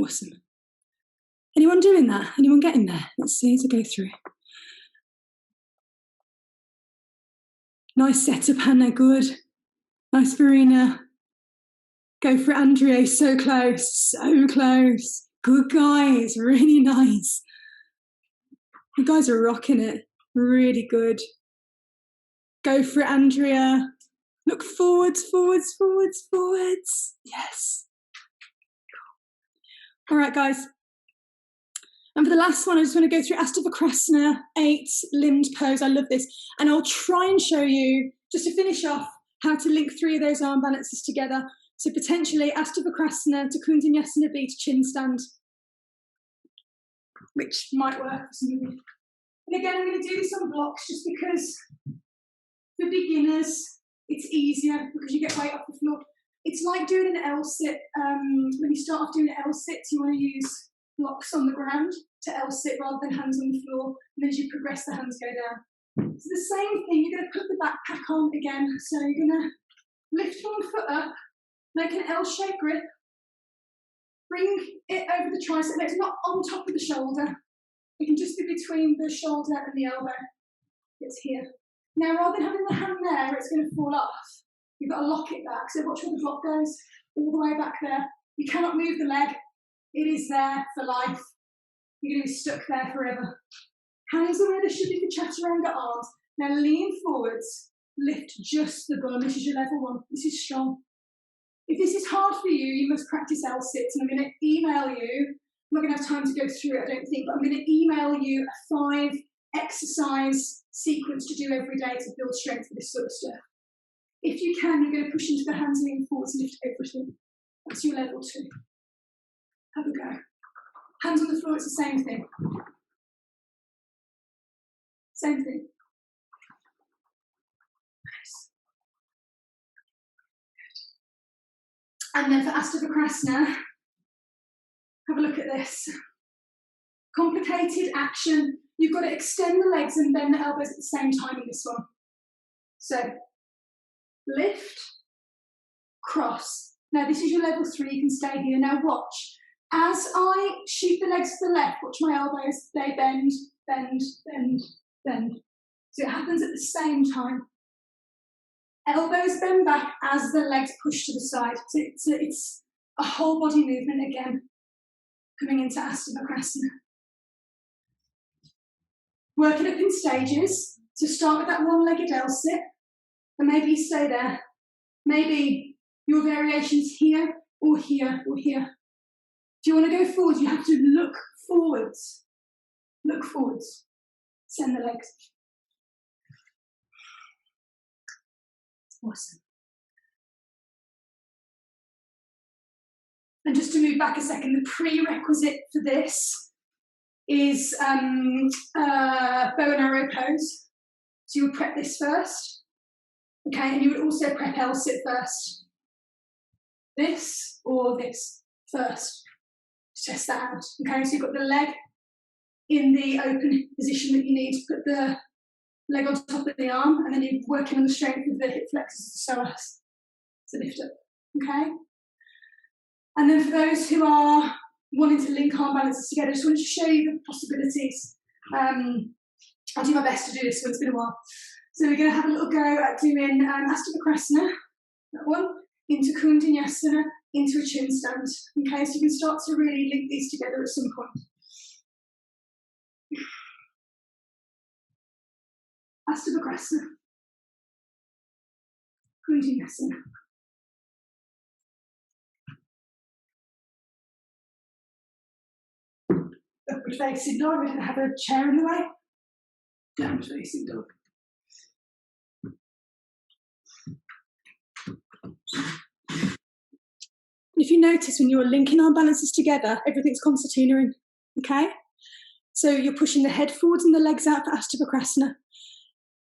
Awesome. Anyone doing that? Anyone getting there? Let's see as I go through. Nice setup, Hannah, good. Nice, Verena. Go for it, Andrea, so close, so close. Good guys, really nice. You guys are rocking it, really good. Go for it, Andrea. Look forwards, forwards, forwards, forwards. Yes. All right, guys. And for the last one, I just want to go through Astavakrasana, 8-limbed pose. I love this. And I'll try and show you, just to finish off, how to link 3 of those arm balances together. So potentially Astavakrasana to Kundanyasana B to chin stand, which might work for some of you. And again, I'm going to do this on blocks just because for beginners, it's easier because you get weight off the floor. It's like doing an L-sit. When you start off doing L-sits, you want to use blocks on the ground to L-sit rather than hands on the floor. And then as you progress, the hands go down. It's the same thing. You're going to put the backpack on again. So you're going to lift one foot up, make an L-shaped grip, bring it over the tricep. It's not on top of the shoulder. It can just be between the shoulder and the elbow. It's here. Now, rather than having the hand there, it's going to fall off. You've got to lock it back. So watch where the block goes, all the way back there. You cannot move the leg. It is there for life. You're going to be stuck there forever. Hands are where they should be for chaturanga arms. Now lean forwards, lift just the bum. This is your level 1. This is strong. If this is hard for you, you must practice L-sits. And I'm going to email you. I'm not going to have time to go through it, I don't think, but I'm going to email you a 5-exercise sequence to do every day to build strength for this sort of stuff. If you can, you're going to push into the hands, lean forwards, and lift everything. That's your level 2. Have a go. Hands on the floor, it's the same thing. Same thing. Nice. Good. And then for Astavakrasana, have a look at this. Complicated action. You've got to extend the legs and bend the elbows at the same time in this one. So, lift, cross. Now this is your level 3, you can stay here. Now watch. As I shoot the legs to the left, watch my elbows, they bend, bend, bend, bend. So it happens at the same time. Elbows bend back as the legs push to the side. So it's a whole body movement again, coming into Astavakrasana. Work it up in stages. So start with that one-legged L-sit, and maybe you stay there. Maybe your variation's here, or here, or here. If you want to go forward, you have to look forwards. Look forwards. Send the legs. Awesome. And just to move back a second, the prerequisite for this is bow and arrow pose. So you would prep this first. Okay, and you would also prep L-sit first. This or this first. Test that out. Okay, so you've got the leg in the open position that you need to put the leg on top of the arm, and then you're working on the strength of the hip flexors and psoas to lift up. Okay? And then for those who are wanting to link arm balances together, I just wanted to show you the possibilities. I'll do my best to do this one, it's been a while. So we're going to have a little go at doing Astavakrasana, that one, into Kundanyasana, into a chin stand. Okay, so you can start to really link these together at some point. Astavakrasana, Kundanyasana. Upward facing dog. We didn't have a chair in the way. Downward facing dog. If you notice when you're linking arm balances together, everything's concertina, okay? So you're pushing the head forwards and the legs out for Astabhakrasana.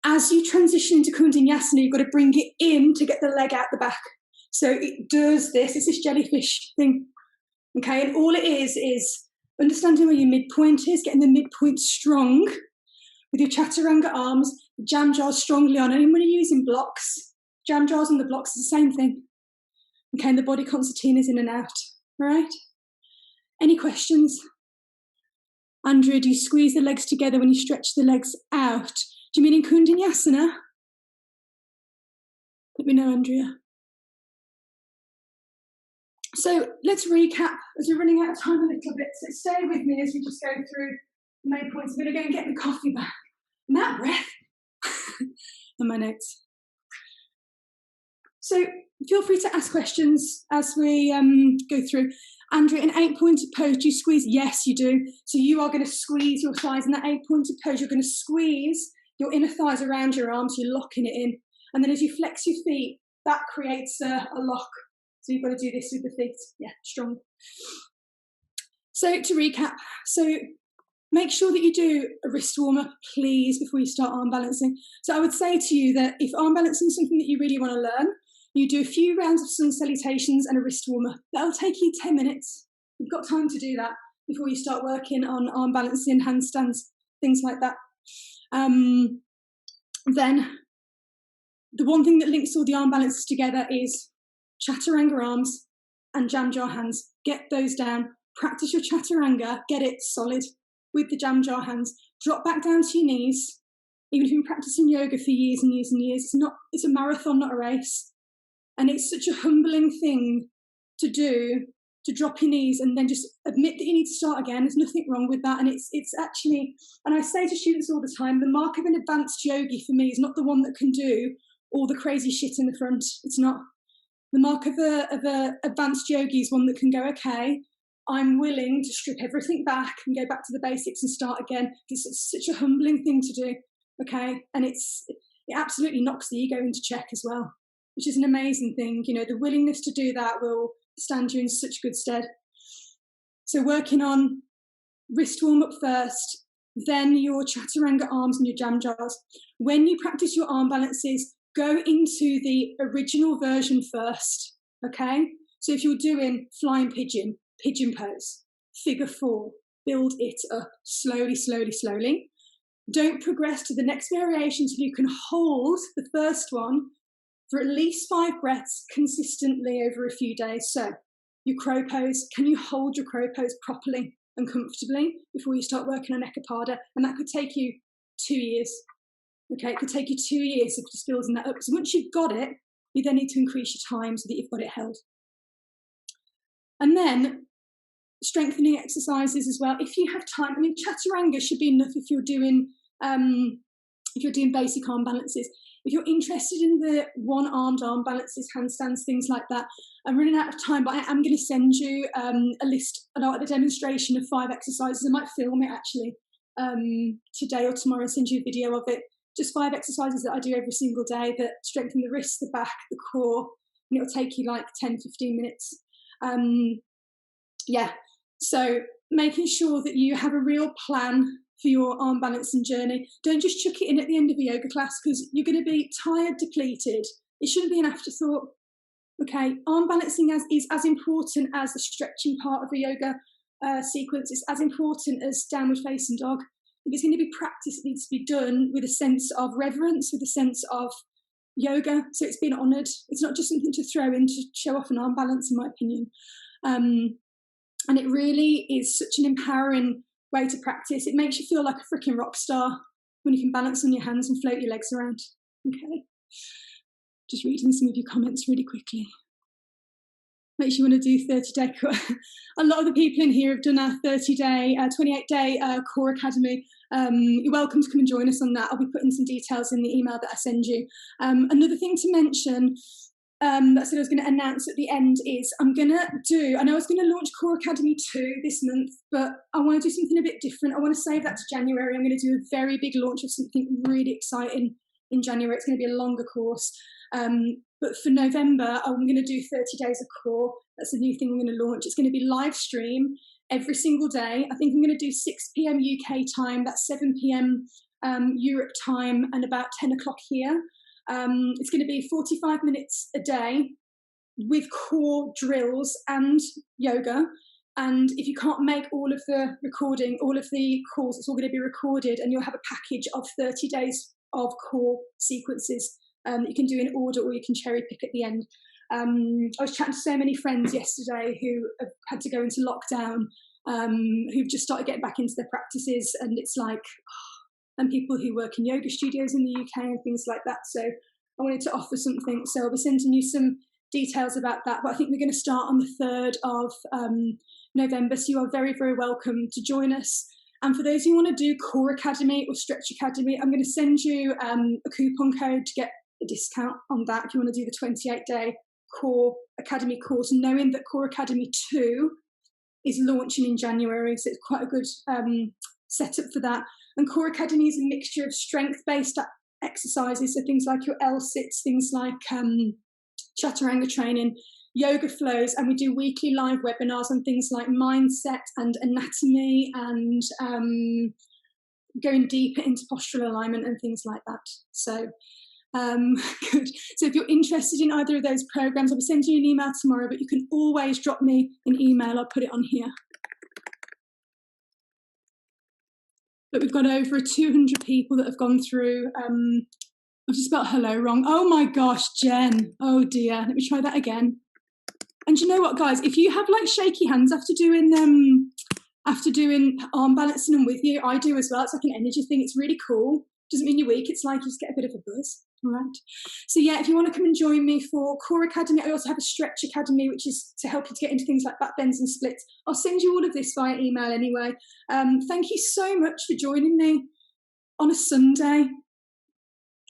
As you transition into Kundalini, you've got to bring it in to get the leg out the back. So it does this, it's this jellyfish thing, okay? And all it is understanding where your midpoint is, getting the midpoint strong with your chaturanga arms, jam jars strongly on. And when you're using blocks, jam jars on the blocks is the same thing. Okay, and the body concertinas in and out, all right? Any questions? Andrea, do you squeeze the legs together when you stretch the legs out? Do you mean in Kundalini? Let me know, Andrea. So let's recap as we're running out of time a little bit. So stay with me as we just go through the main points. I'm going to go and get the coffee back. And that breath and my notes. So feel free to ask questions as we go through. Andrea, in 8-pointed pose, do you squeeze? Yes, you do. So you are going to squeeze your thighs in that 8-pointed pose. You're going to squeeze your inner thighs around your arms. You're locking it in. And then as you flex your feet, that creates a lock. So you've got to do this with the feet. Yeah, strong. So to recap, so make sure that you do a wrist warmer, please, before you start arm balancing. So I would say to you that if arm balancing is something that you really want to learn, you do a few rounds of sun salutations and a wrist warmer. That'll take you 10 minutes. You've got time to do that before you start working on arm balancing, handstands, things like that. Then the one thing that links all the arm balances together is chaturanga arms and jam jar hands. Get those down. Practice your chaturanga. Get it solid with the jam jar hands. Drop back down to your knees. Even if you've been practicing yoga for years and years and years, it's a marathon, not a race. And it's such a humbling thing to do, to drop your knees and then just admit that you need to start again. There's nothing wrong with that. And it's actually, and I say to students all the time, the mark of an advanced yogi for me is not the one that can do all the crazy shit in the front. It's not. The mark of a advanced yogi is one that can go, okay, I'm willing to strip everything back and go back to the basics and start again. It's such a humbling thing to do, okay? And it absolutely knocks the ego into check as well, which is an amazing thing. You know, the willingness to do that will stand you in such good stead. So working on wrist warm up first, then your chaturanga arms and your jam jars. When you practice your arm balances, go into the original version first, okay? So if you're doing flying pigeon, pigeon pose, figure 4, build it up slowly, slowly, slowly. Don't progress to the next variation until you can hold the first one for at least 5 breaths consistently over a few days. So your crow pose, can you hold your crow pose properly and comfortably before you start working on Ekapada? And that could take you 2 years. Okay, it could take you 2 years of just building that up. So once you've got it, you then need to increase your time so that you've got it held. And then strengthening exercises as well. If you have time, I mean, chaturanga should be enough if you're doing basic arm balances. If you're interested in the one-armed arm balances, handstands, things like that, I'm running out of time, but I am going to send you a list, a demonstration of 5 exercises. I might film it actually today or tomorrow and send you a video of it. Just 5 exercises that I do every single day that strengthen the wrists, the back, the core, and it'll take you like 10, 15 minutes. So making sure that you have a real plan for your arm balancing journey. Don't just chuck it in at the end of a yoga class because you're going to be tired, depleted. It shouldn't be an afterthought. Okay, arm balancing is as important as the stretching part of a yoga sequence. It's as important as downward facing dog. If it's going to be practice, it needs to be done with a sense of reverence, with a sense of yoga. So it's been honoured. It's not just something to throw in to show off an arm balance, in my opinion. And it really is such an empowering way to practice. It makes you feel like a freaking rock star when you can balance on your hands and float your legs around. Okay. Just reading some of your comments really quickly. Makes you want to do 30-day core. A lot of the people in here have done our 30-day, 28-day core academy. You're welcome to come and join us on that. I'll be putting some details in the email that I send you. Another thing to mention, that I said I was going to announce at the end is I know I was going to launch Core Academy 2 this month, but I want to do something a bit different. I want to save that to January. I'm going to do a very big launch of something really exciting in January. It's going to be a longer course. But for November, I'm going to do 30 days of Core. That's a new thing I'm going to launch. It's going to be live stream every single day. I think I'm going to do 6 p.m. UK time. That's 7 p.m. Europe time and about 10 o'clock here. It's going to be 45 minutes a day with core drills and yoga. And if you can't make all of the recording, all of the calls, it's all going to be recorded, and you'll have a package of 30 days of core sequences that you can do in order, or you can cherry pick at the end. I was chatting to so many friends yesterday who have had to go into lockdown, who've just started getting back into their practices, and it's like, and people who work in yoga studios in the UK and things like that. So I wanted to offer something. So I'll be sending you some details about that. But I think we're going to start on the 3rd of November. So you are very, very welcome to join us. And for those who want to do Core Academy or Stretch Academy, I'm going to send you a coupon code to get a discount on that if you want to do the 28-day Core Academy course, knowing that Core Academy 2 is launching in January. So it's quite a good setup for that. And Core Academy is a mixture of strength-based exercises, so things like your L-sits, things like chaturanga training, yoga flows, and we do weekly live webinars on things like mindset and anatomy and going deeper into postural alignment and things like that. So good. So if you're interested in either of those programs, I'll be sending you an email tomorrow, but you can always drop me an email. I'll put it on here. But we've got over 200 people that have gone through. I've just spelled hello wrong. Oh my gosh, Jen. Oh dear. Let me try that again. And you know what, guys? If you have like shaky hands after doing arm balancing and with you, I do as well. It's like an energy thing. It's really cool. Doesn't mean you're weak. It's like you just get a bit of a buzz. All right. So yeah, if you want to come and join me for Core Academy, I also have a Stretch Academy, which is to help you to get into things like back bends and splits. I'll send you all of this via email anyway. Thank you so much for joining me on a Sunday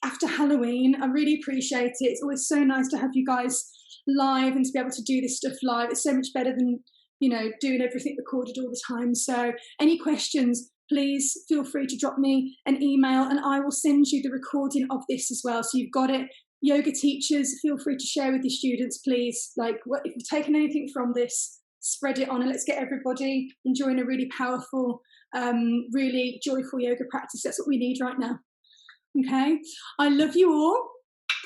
after Halloween. I really appreciate it. It's always so nice to have you guys live and to be able to do this stuff live. It's so much better than, doing everything recorded all the time. So any questions, please feel free to drop me an email and I will send you the recording of this as well. So you've got it. Yoga teachers, feel free to share with your students, please. Like, if you've taken anything from this, spread it on and let's get everybody enjoying a really powerful, really joyful yoga practice. That's what we need right now. Okay? I love you all.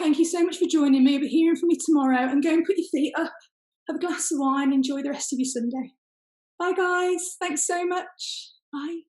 Thank you so much for joining me. You'll be hearing from me tomorrow, and go and put your feet up, have a glass of wine, enjoy the rest of your Sunday. Bye, guys. Thanks so much. Bye.